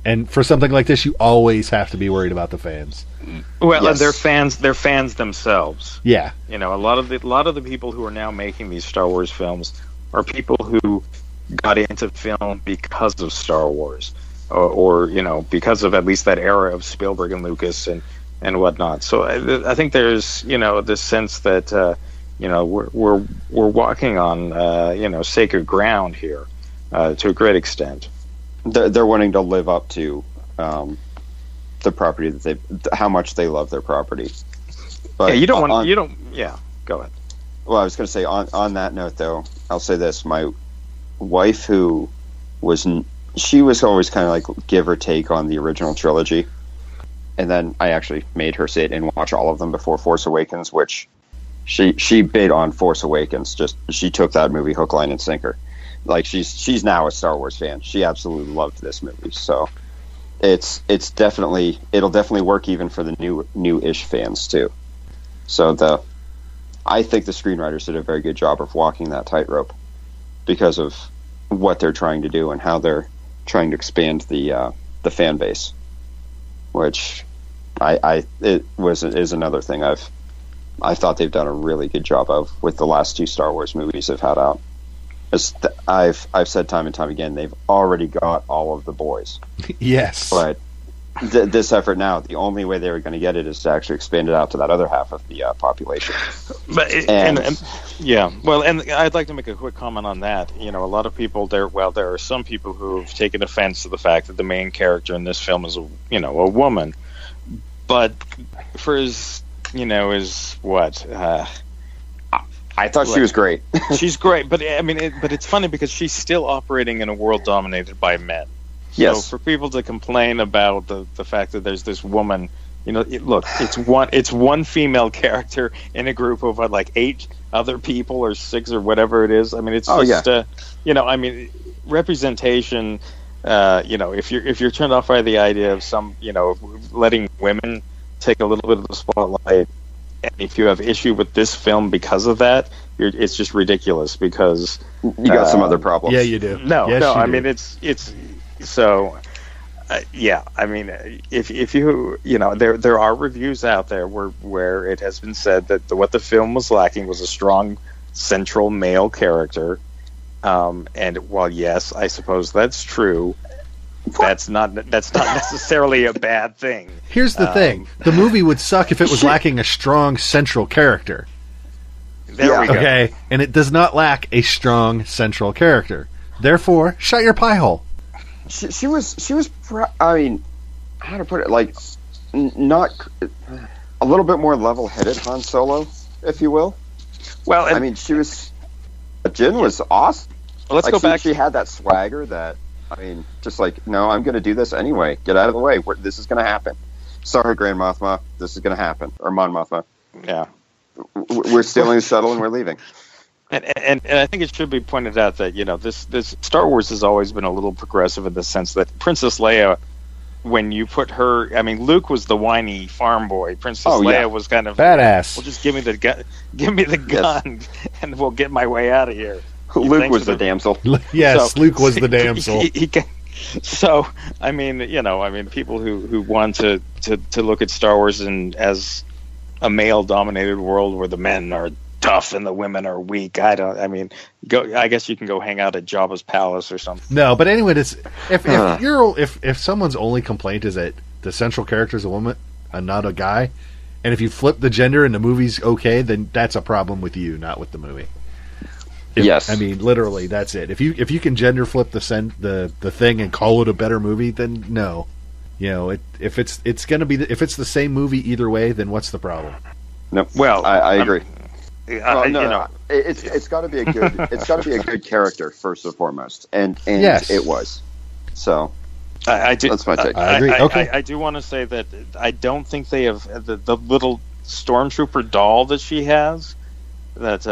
and for something like this, you always have to be worried about the fans. Well, yes. They're fans themselves. Yeah, a lot of the people who are now making these Star Wars films are people who got into film because of Star Wars, or because of at least that era of Spielberg and Lucas and whatnot. So I think there's this sense that we're walking on sacred ground here to a great extent. They're wanting to live up to. The property that how much they love their property. But yeah, go ahead. Well, I was going to say on that note, though, I'll say this: my wife, she was always kind of like give or take on the original trilogy, and then I actually made her sit and watch all of them before Force Awakens, which She bid on Force Awakens. She took that movie hook, line, and sinker. Like she's now a Star Wars fan. She absolutely loved this movie. So it'll definitely work even for the new-ish fans too. So I think the screenwriters did a very good job of walking that tightrope because of what they're trying to do and how they're trying to expand the fan base, which is another thing I thought they've done a really good job of with the last 2 Star Wars movies they've had out. I've said time and time again, they've already got all of the boys. Yes, but this effort now, the only way they were going to get it is to actually expand it out to that other half of the population. But and I'd like to make a quick comment on that. A lot of people there are some people who have taken offense to the fact that the main character in this film is a woman. But for his, is what? I thought she was great. She's great, but but it's funny because she's still operating in a world dominated by men. Yes. So for people to complain about the fact that there's this woman, it's one female character in a group of 8 other people or 6 or whatever it is. It's representation. If you're turned off by the idea of some, letting women take a little bit of the spotlight, and if you have issue with this film because of that, it's just ridiculous because you got some other problems. Yeah, you do. It's so. If you there are reviews out there where it has been said that what the film was lacking was a strong central male character. And while yes, I suppose that's true, that's not necessarily a bad thing. Here's the thing: the movie would suck if it was lacking a strong central character. There we go. Okay, and it does not lack a strong central character. Therefore, shut your pie hole. She was. I mean, how to put it? Not a little bit more level-headed Han Solo, if you will. Well, she was. Jin was awesome. Well, let's go back. She had that swagger that, no, I'm going to do this anyway. Get out of the way. This is going to happen. Sorry, Grand Mothma. This is going to happen. Or Mon Mothma. Yeah. We're stealing the shuttle and we're leaving. And I think it should be pointed out that, this Star Wars has always been a little progressive in the sense that Princess Leia, when you put her, Luke was the whiny farm boy. Princess Leia was kind of badass. Well, just give me the gun, and we'll get my way out of here. Luke was the damsel. Yes, Luke was the damsel. So, people who want to look at Star Wars as a male-dominated world where the men are tough and the women are weak. I guess you can go hang out at Jabba's palace or something. No, but anyway, if someone's only complaint is that the central character is a woman and not a guy, and if you flip the gender and the movie's okay, then that's a problem with you, not with the movie. Yes, literally, that's it. If you can gender flip the thing and call it a better movie, then no. If it's the same movie either way, then what's the problem? No, well, I agree. It's got to be a good. It's got to be a good character first and foremost, and yes, it was. So, I do. That's my take. I agree. Okay, I do want to say that I don't think they have the little stormtrooper doll that she has. That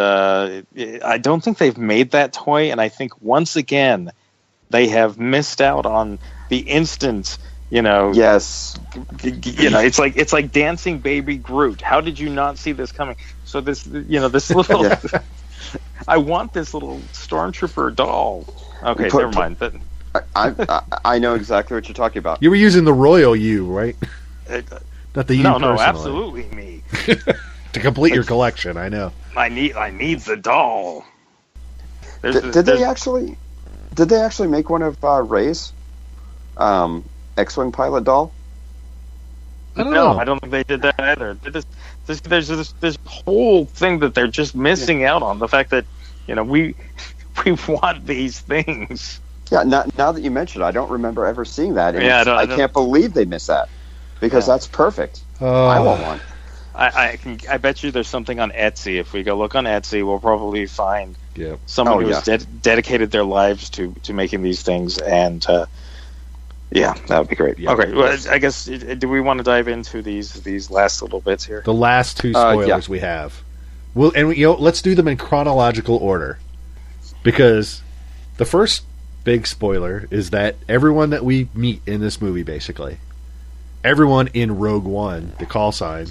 I don't think they've made that toy, and I think once again they have missed out on the instant. Yes. It's like dancing baby Groot. How did you not see this coming? So this little. Yeah. I want this little stormtrooper doll. Okay, never mind. I know exactly what you're talking about. You were using the royal you, right? Not the you. No, absolutely me. To complete your collection, I know. I need the doll. Did they actually make one of Rey's X-wing pilot doll? I don't know. I don't think they did that either. There's this whole thing that they're just missing out on. The fact that we want these things. Yeah. Now that you mention it, I don't remember ever seeing that. I can't believe they missed that because that's perfect. I want one. I bet you there's something on Etsy. If we go look on Etsy, we'll probably find someone who's dedicated their lives to making these things, and that would be great. Yeah. Okay, well, I guess do we want to dive into these last little bits here? The last 2 spoilers we have. let's do them in chronological order, because the first big spoiler is that everyone that we meet in this movie, basically everyone in Rogue One, the call sign,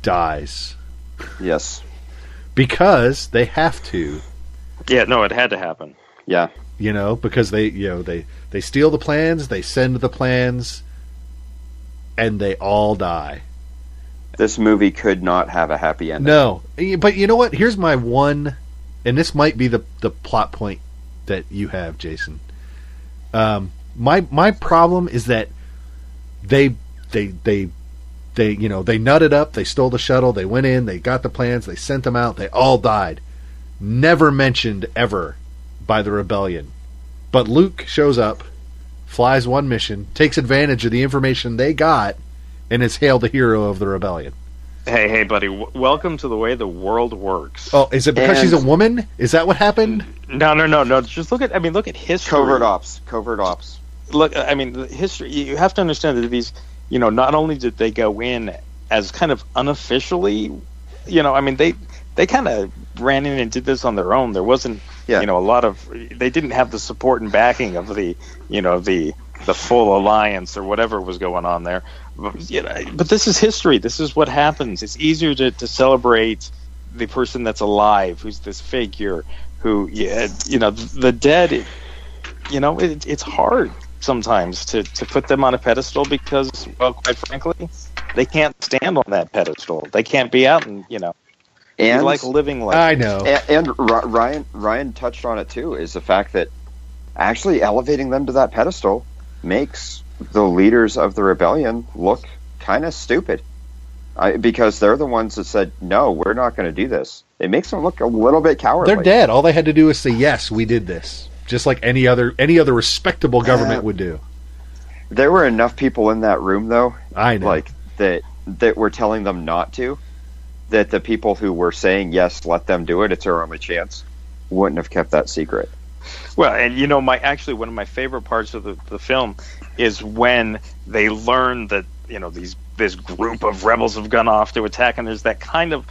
dies. Yes, because they have to. Yeah, no, it had to happen. Yeah, because they steal the plans, they send the plans, and they all die. This movie could not have a happy ending. No, but you know what? Here's my one, and this might be the plot point that you have, Jason. My problem is that they nutted up, they stole the shuttle, they went in, they got the plans, they sent them out, they all died. Never mentioned ever by the rebellion. But Luke shows up, flies one mission, takes advantage of the information they got, and is hailed the hero of the rebellion. Hey, buddy! Welcome to the way the world works. Oh, is it because she's a woman? Is that what happened? No. Just look at history. Covert ops. Look, the history. You have to understand that these, not only did they go in as kind of unofficially, they kind of ran in and did this on their own. There wasn't, a lot of. They didn't have the support and backing of the full alliance or whatever was going on there. But this is history. This is what happens. It's easier to celebrate the person that's alive, who's this figure, who, the dead. It's hard sometimes to put them on a pedestal because, well, quite frankly, they can't stand on that pedestal. They can't be out and and like living like. I know. And Ryan touched on it too. Is the fact that actually elevating them to that pedestal makes the leaders of the rebellion look kind of stupid, because they're the ones that said, no, we're not going to do this. It makes them look a little bit cowardly. They're dead. All they had to do was say, yes, we did this. Just like any other respectable government would do. There were enough people in that room, though, I know, like that were telling them not to, that the people who were saying, yes, let them do it, it's our only chance, wouldn't have kept that secret. Well, and one of my favorite parts of the film is when they learn that this group of rebels have gone off to attack, and there's that kind of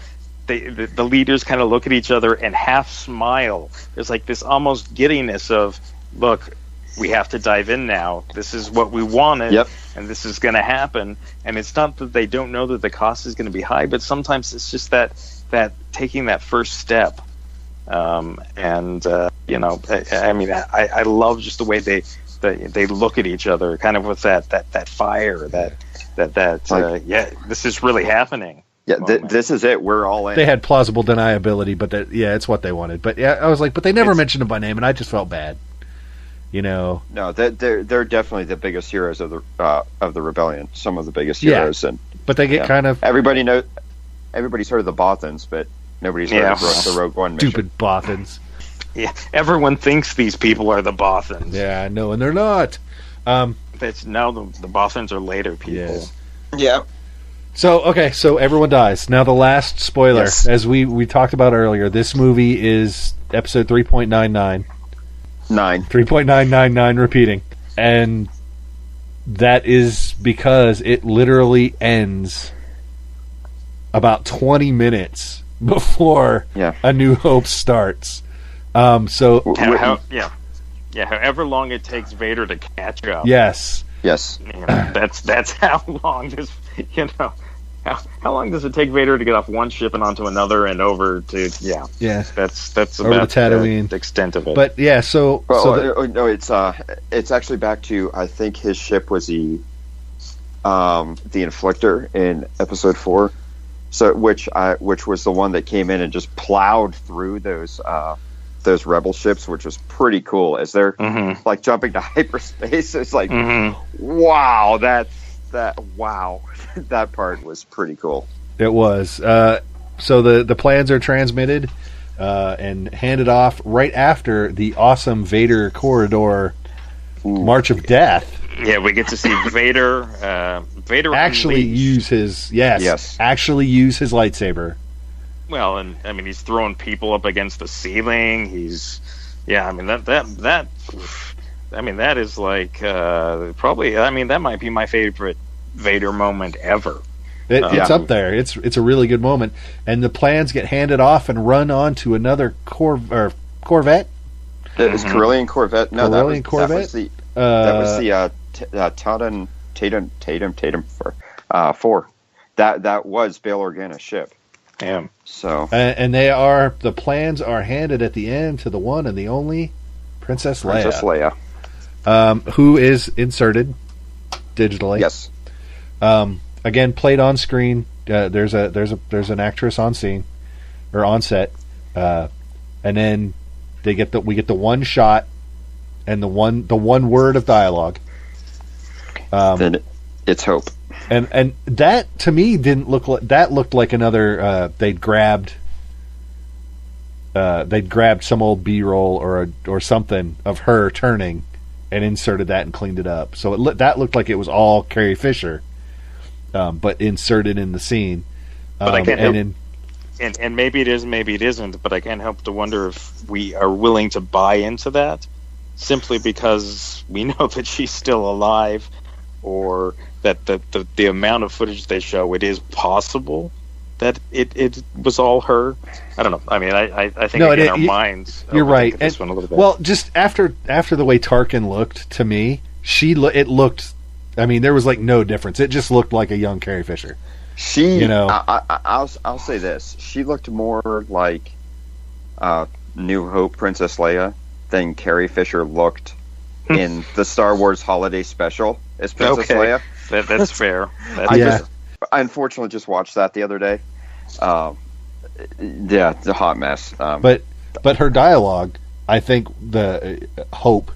the leaders kind of look at each other and half smile. There's like this almost giddiness of, look, we have to dive in now. This is what we wanted, and this is going to happen. And it's not that they don't know that the cost is going to be high, but sometimes it's just that taking that first step. I love just the way they look at each other, kind of with that fire, this is really happening. Yeah, this is it. We're all in. They had plausible deniability, but it's what they wanted. But yeah, I was like, but they never mentioned him by name, and I just felt bad. No, they're definitely the biggest heroes of the rebellion. Some of the biggest heroes, but they get kind of everybody's heard of the Bothans, but nobody's heard of the Rogue One mission. Stupid Bothans. Yeah, everyone thinks these people are the Bothans. Yeah, no, and they're not. It's now the Bothans are later people. Yeah. So everyone dies. Now the last spoiler, as we talked about earlier, this movie is episode 3.99. 3.999 repeating. And that is because it literally ends about 20 minutes before A New Hope starts. However long it takes Vader to catch up. Yes. That's how long this, how long does it take Vader to get off one ship and onto another and over to that's over about to Tatooine. The extent of it. But it's actually back to, I think his ship was the Inflictor in episode 4, which was the one that came in and just plowed through those rebel ships, which was pretty cool as they're like jumping to hyperspace. It's like wow, that part was pretty cool. It was. So the plans are transmitted and handed off right after the awesome Vader corridor March of Death. Yeah, we get to see Vader actually use his actually use his lightsaber. Well, and I mean, he's throwing people up against the ceiling. That is like probably. I mean, that might be my favorite Vader moment ever. It's up there. It's a really good moment, and the plans get handed off and run on to another Corvette. It's Corellian Corvette. No, Corellian Corvette. That was the Tatum 4. That was Bail Organa's ship. Damn. So and the plans are handed at the end to the one and the only Princess Leia. Who is inserted digitally. Yes. Again, played on screen. There's an actress on scene or on set, and then we get the one shot and the one word of dialogue. Then it's Hope. And that to me didn't look like that. Looked like another they'd grabbed some old B-roll or something of her turning and inserted that and cleaned it up. So that looked like it was all Carrie Fisher, but inserted in the scene. But I can't and maybe it is, maybe it isn't. But I can't help to wonder if we are willing to buy into that simply because we know that she's still alive, or that the amount of footage they show, it is possible that it was all her. I don't know. I mean, I think in our minds, you're right. This one a little bit. Well, just after the way Tarkin looked to me, it looked. I mean, there was like no difference. It just looked like a young Carrie Fisher. I'll say this: she looked more like New Hope Princess Leia than Carrie Fisher looked in the Star Wars Holiday Special as Princess Leia. That's fair. I unfortunately just watched that the other day. It's a hot mess. But her dialogue, I think the Hope,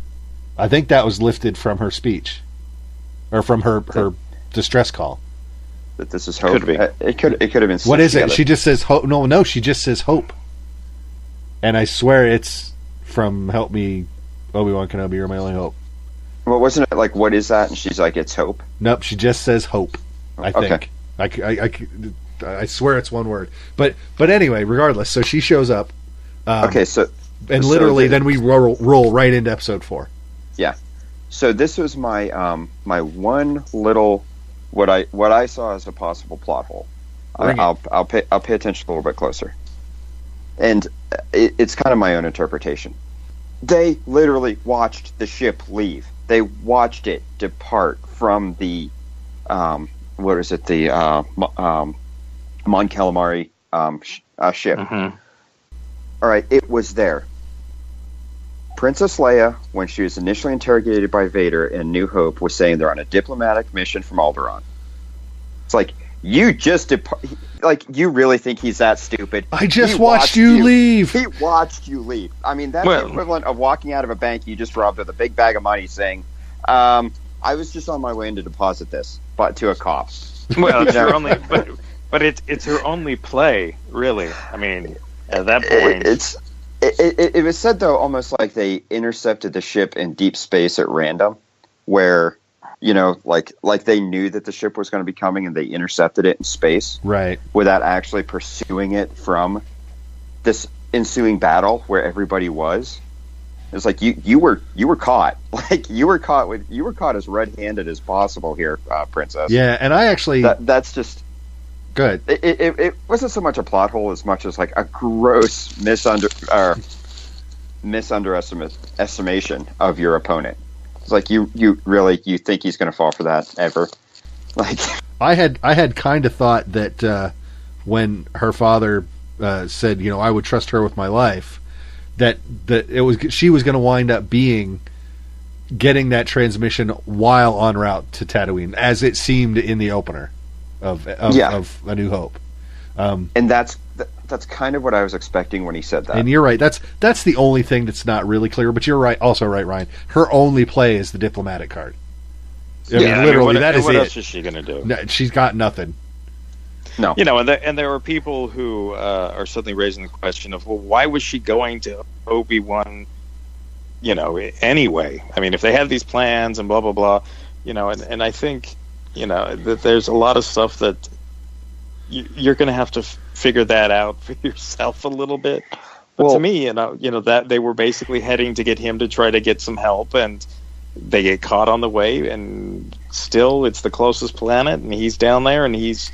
I think that was lifted from her speech, or from her distress call. That this is Hope. Could be. It could have been. What is together. it? She just says Hope. No, she just says Hope. And I swear it's from Help Me, Obi-Wan Kenobi, You're My Only Hope. Well, wasn't it like, what is that? And she's like, it's Hope. Nope, she just says Hope. I think. I swear it's one word. But anyway, regardless, so she shows up. And literally, then we roll right into episode 4. Yeah. So this was my my one little what I saw as a possible plot hole. I'll pay attention a little bit closer, and it's kind of my own interpretation. They literally watched the ship leave. They watched it depart from the what is it, the Mon Calamari ship. Mm-hmm. All right, it was there. Princess Leia, when she was initially interrogated by Vader in New Hope, was saying they're on a diplomatic mission from Alderaan. It's like, you just you really think he's that stupid? I just watched you leave. He watched you leave. I mean, that's the equivalent of walking out of a bank you just robbed with a big bag of money, saying, "I was just on my way in to deposit this, but to a cop." Well, it's her only, but it's her only play, really. I mean, at that point, it was said though, almost like they intercepted the ship in deep space at random, where, you know, like they knew that the ship was going to be coming and they intercepted it in space, right, without actually pursuing it from this ensuing battle where everybody was. It's like you were caught, like you were caught as red-handed as possible here, Princess. Yeah, and I actually that's just good. It wasn't so much a plot hole as much as like a gross misunderestimation of your opponent. It's like you think he's going to fall for that ever? Like I had kind of thought that when her father said, you know, I would trust her with my life, that she was going to wind up getting that transmission while en route to Tatooine, as it seemed in the opener of A New Hope. And that's kind of what I was expecting when he said that. And you're right. That's the only thing that's not really clear. But you're right. Also right, Ryan. Her only play is the diplomatic card. I mean, literally, that is it. What else is she going to do? No, she's got nothing. No. You know, and there are people who are suddenly raising the question of, well, why was she going to Obi-Wan, you know, anyway? I mean, if they had these plans and blah, blah, blah, you know, and I think, you know, that there's a lot of stuff that you're going to have to figure that out for yourself a little bit. But to me, you know that they were basically heading to get him to try to get some help, and they get caught on the way, and still it's the closest planet, and he's down there, and he's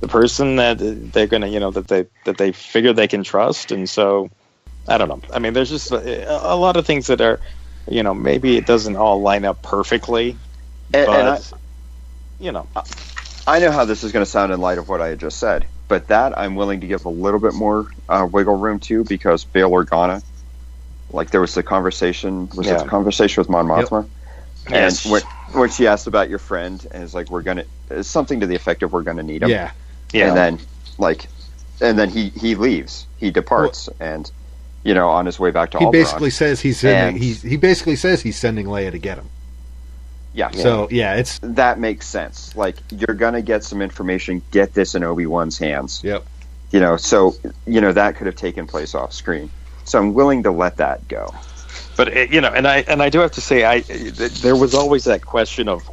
the person that they're gonna, that they figure they can trust. And so, I don't know. I mean, there's just a lot of things that are, maybe it doesn't all line up perfectly, but I know how this is going to sound in light of what I had just said, but that I'm willing to give a little bit more wiggle room to, because Bail Organa, like there was the conversation, it the conversation with Mon Mothma? Yep. And when she asked about your friend, and it's like, it's something to the effect of, we're going to need him. Yeah. And then, he leaves, he departs, and, on his way back to Alderaan. He basically says he's sending Leia to get him. Yeah. So, that makes sense. Like, you're going to get some information, get this in Obi-Wan's hands. Yep. So, that could have taken place off screen. So I'm willing to let that go. But, and I do have to say, there was always that question of,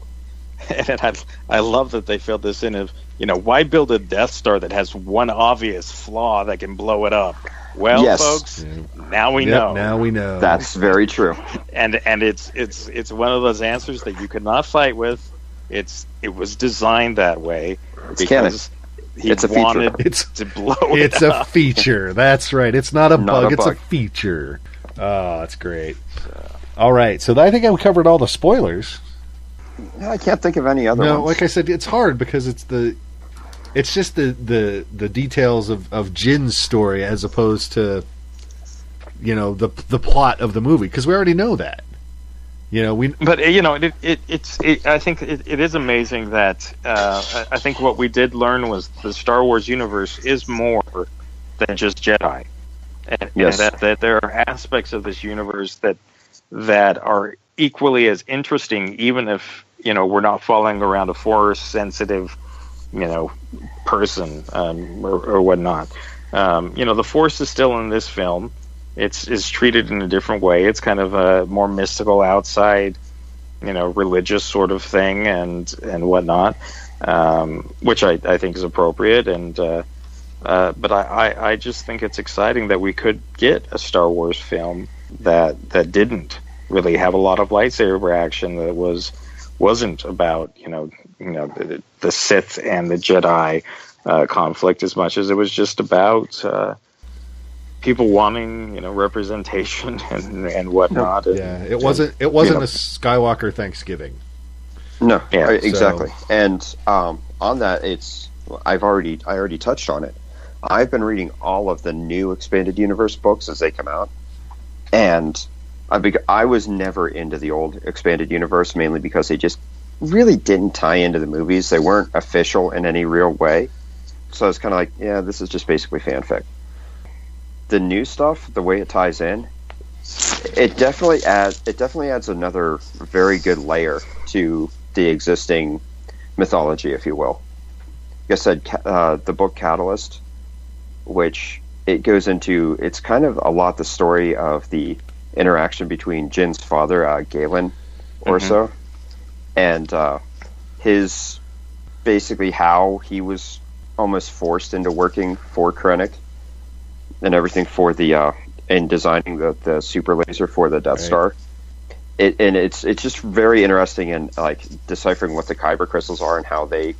and I love that they filled this in of, why build a Death Star that has one obvious flaw that can blow it up? Well, folks, now we know. Now we know. That's very true. And it's one of those answers that you could not fight with. It was designed that way because he wanted to blow it up. It's a feature. That's right. It's not a bug. It's a feature. Oh, that's great. All right. So I think I covered all the spoilers. I can't think of any other ones. No, like I said, it's hard because it's just the details of Jyn's story as opposed to the plot of the movie, because we already know that. But I think it is amazing that I think what we did learn was the Star Wars universe is more than just Jedi, and that there are aspects of this universe that are equally as interesting, even if we're not following around a Force sensitive person or whatnot. The Force is still in this film. It's treated in a different way. It's kind of a more mystical outside, religious sort of thing and whatnot, which I think is appropriate. And but I just think it's exciting that we could get a Star Wars film that didn't really have a lot of lightsaber action, that wasn't about the Sith and the Jedi conflict as much as it was just about people wanting representation and whatnot. It wasn't a Skywalker Thanksgiving. No, exactly. So. And on that, I already touched on it. I've been reading all of the new Expanded Universe books as they come out, and I was never into the old Expanded Universe, mainly because they just really didn't tie into the movies. They weren't official in any real way. So I was kind of like, this is just basically fanfic. The new stuff, the way it ties in, it definitely adds another very good layer to the existing mythology, if you will. Like I said, the book Catalyst, which it goes into, it's kind of a lot the story of the interaction between Jyn's father, Galen Orso, and his basically how he was almost forced into working for Krennic and everything for the in designing the super laser for the Death Star. It's just very interesting in like deciphering what the Kyber crystals are and how they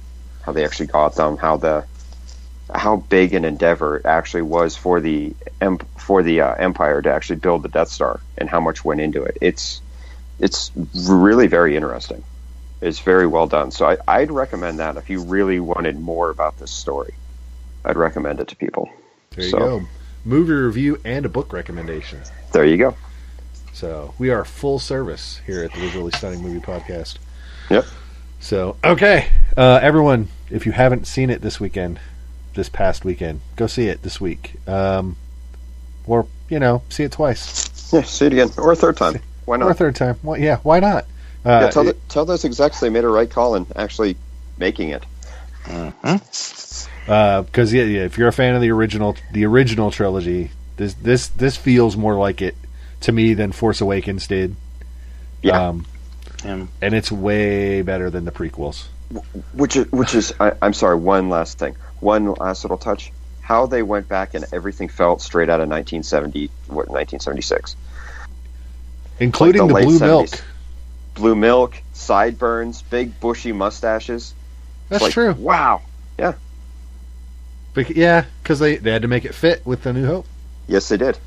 actually got them, how big an endeavor it actually was for the Empire to actually build the Death Star and how much went into it. It's really very interesting. It's very well done. So I'd recommend that if you really wanted more about this story. I'd recommend it to people. There you go. Movie review and a book recommendation. There you go. So we are full service here at the Visually Stunning Movie Podcast. Yep. So, okay. Everyone, if you haven't seen it this past weekend, go see it this week. Or, see it twice. Yeah, see it again. Or a third time. Why not? Or a third time. Well, yeah, why not? Tell those execs they made a right call in actually making it. Because if you're a fan of the original trilogy, this feels more like it to me than Force Awakens did. Yeah. And it's way better than the prequels. Which is I'm sorry. One last thing. One last little touch. How they went back and everything felt straight out of 1976, including the blue 70s. Milk. Blue milk, sideburns, big bushy mustaches. That's true. Wow. Yeah. But yeah, because they had to make it fit with the New Hope. Yes, they did.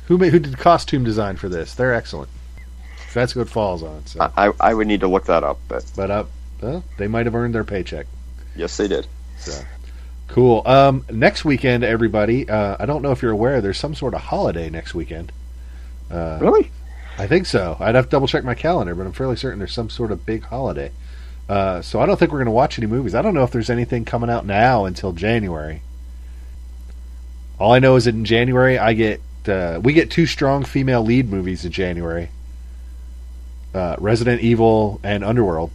Who did costume design for this? They're excellent. That's what Falls on. So. I would need to look that up, but well, they might have earned their paycheck. Yes, they did. So cool. Next weekend, everybody. I don't know if you're aware. There's some sort of holiday next weekend. Really? I think so. I'd have to double check my calendar, but I'm fairly certain there's some sort of big holiday. So I don't think we're going to watch any movies. I don't know if there's anything coming out now until January. All I know is that in January we get 2 strong female lead movies in January. Resident Evil and Underworld.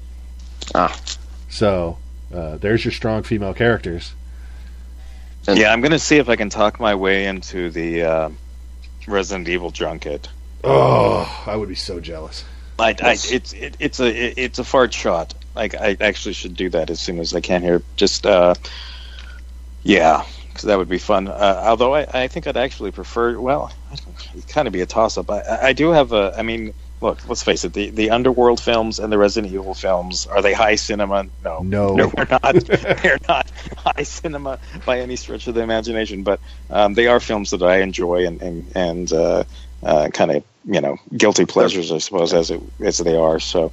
So there's your strong female characters. Yeah, I'm going to see if I can talk my way into the Resident Evil junket. Oh, I would be so jealous. It's a fart shot. Like, I actually should do that as soon as I can here. Just yeah, because that would be fun. Although I think I'd actually prefer. Well, it'd kind of be a toss-up. I do have a. I mean, look, let's face it. The Underworld films and the Resident Evil films, are they high cinema? No, they're not. They're not high cinema by any stretch of the imagination. But they are films that I enjoy and kind of, guilty pleasures, I suppose, as they are. So,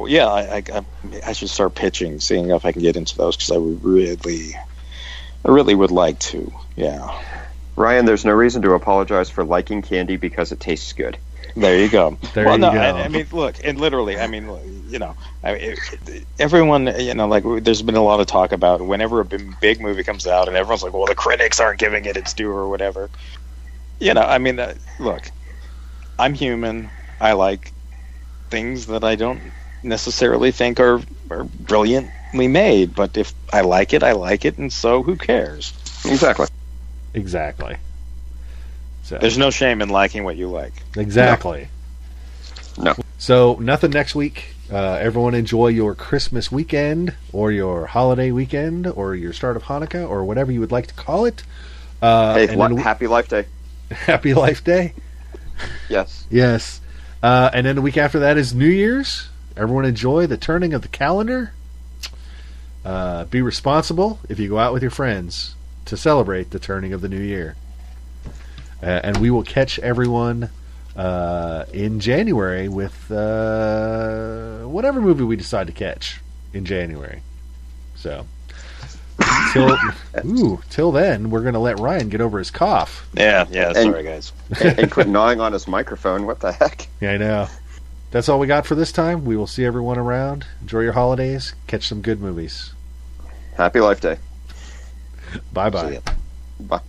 yeah, I should start pitching, seeing if I can get into those, because I really would like to. Yeah. Ryan, there's no reason to apologize for liking candy because it tastes good. There you go. Go. I mean, look, and literally, I mean, everyone, like, there's been a lot of talk about whenever a big movie comes out, and everyone's like, well, the critics aren't giving it its due or whatever. I mean, look, I'm human. I like things that I don't necessarily think are brilliantly made, but if I like it, and so who cares? Exactly. So there's no shame in liking what you like. Exactly. No. So nothing next week. Everyone enjoy your Christmas weekend, or your holiday weekend, or your start of Hanukkah, or whatever you would like to call it. Happy Life Day. Happy Life Day. Yes. Yes. And then the week after that is New Year's. Everyone enjoy the turning of the calendar. Be responsible if you go out with your friends to celebrate the turning of the new year. And we will catch everyone in January with whatever movie we decide to catch in January. So till then, we're going to let Ryan get over his cough. Yeah, sorry guys. and quit gnawing on his microphone. What the heck? Yeah, I know. That's all we got for this time. We will see everyone around. Enjoy your holidays. Catch some good movies. Happy Life Day. Bye-bye. Bye.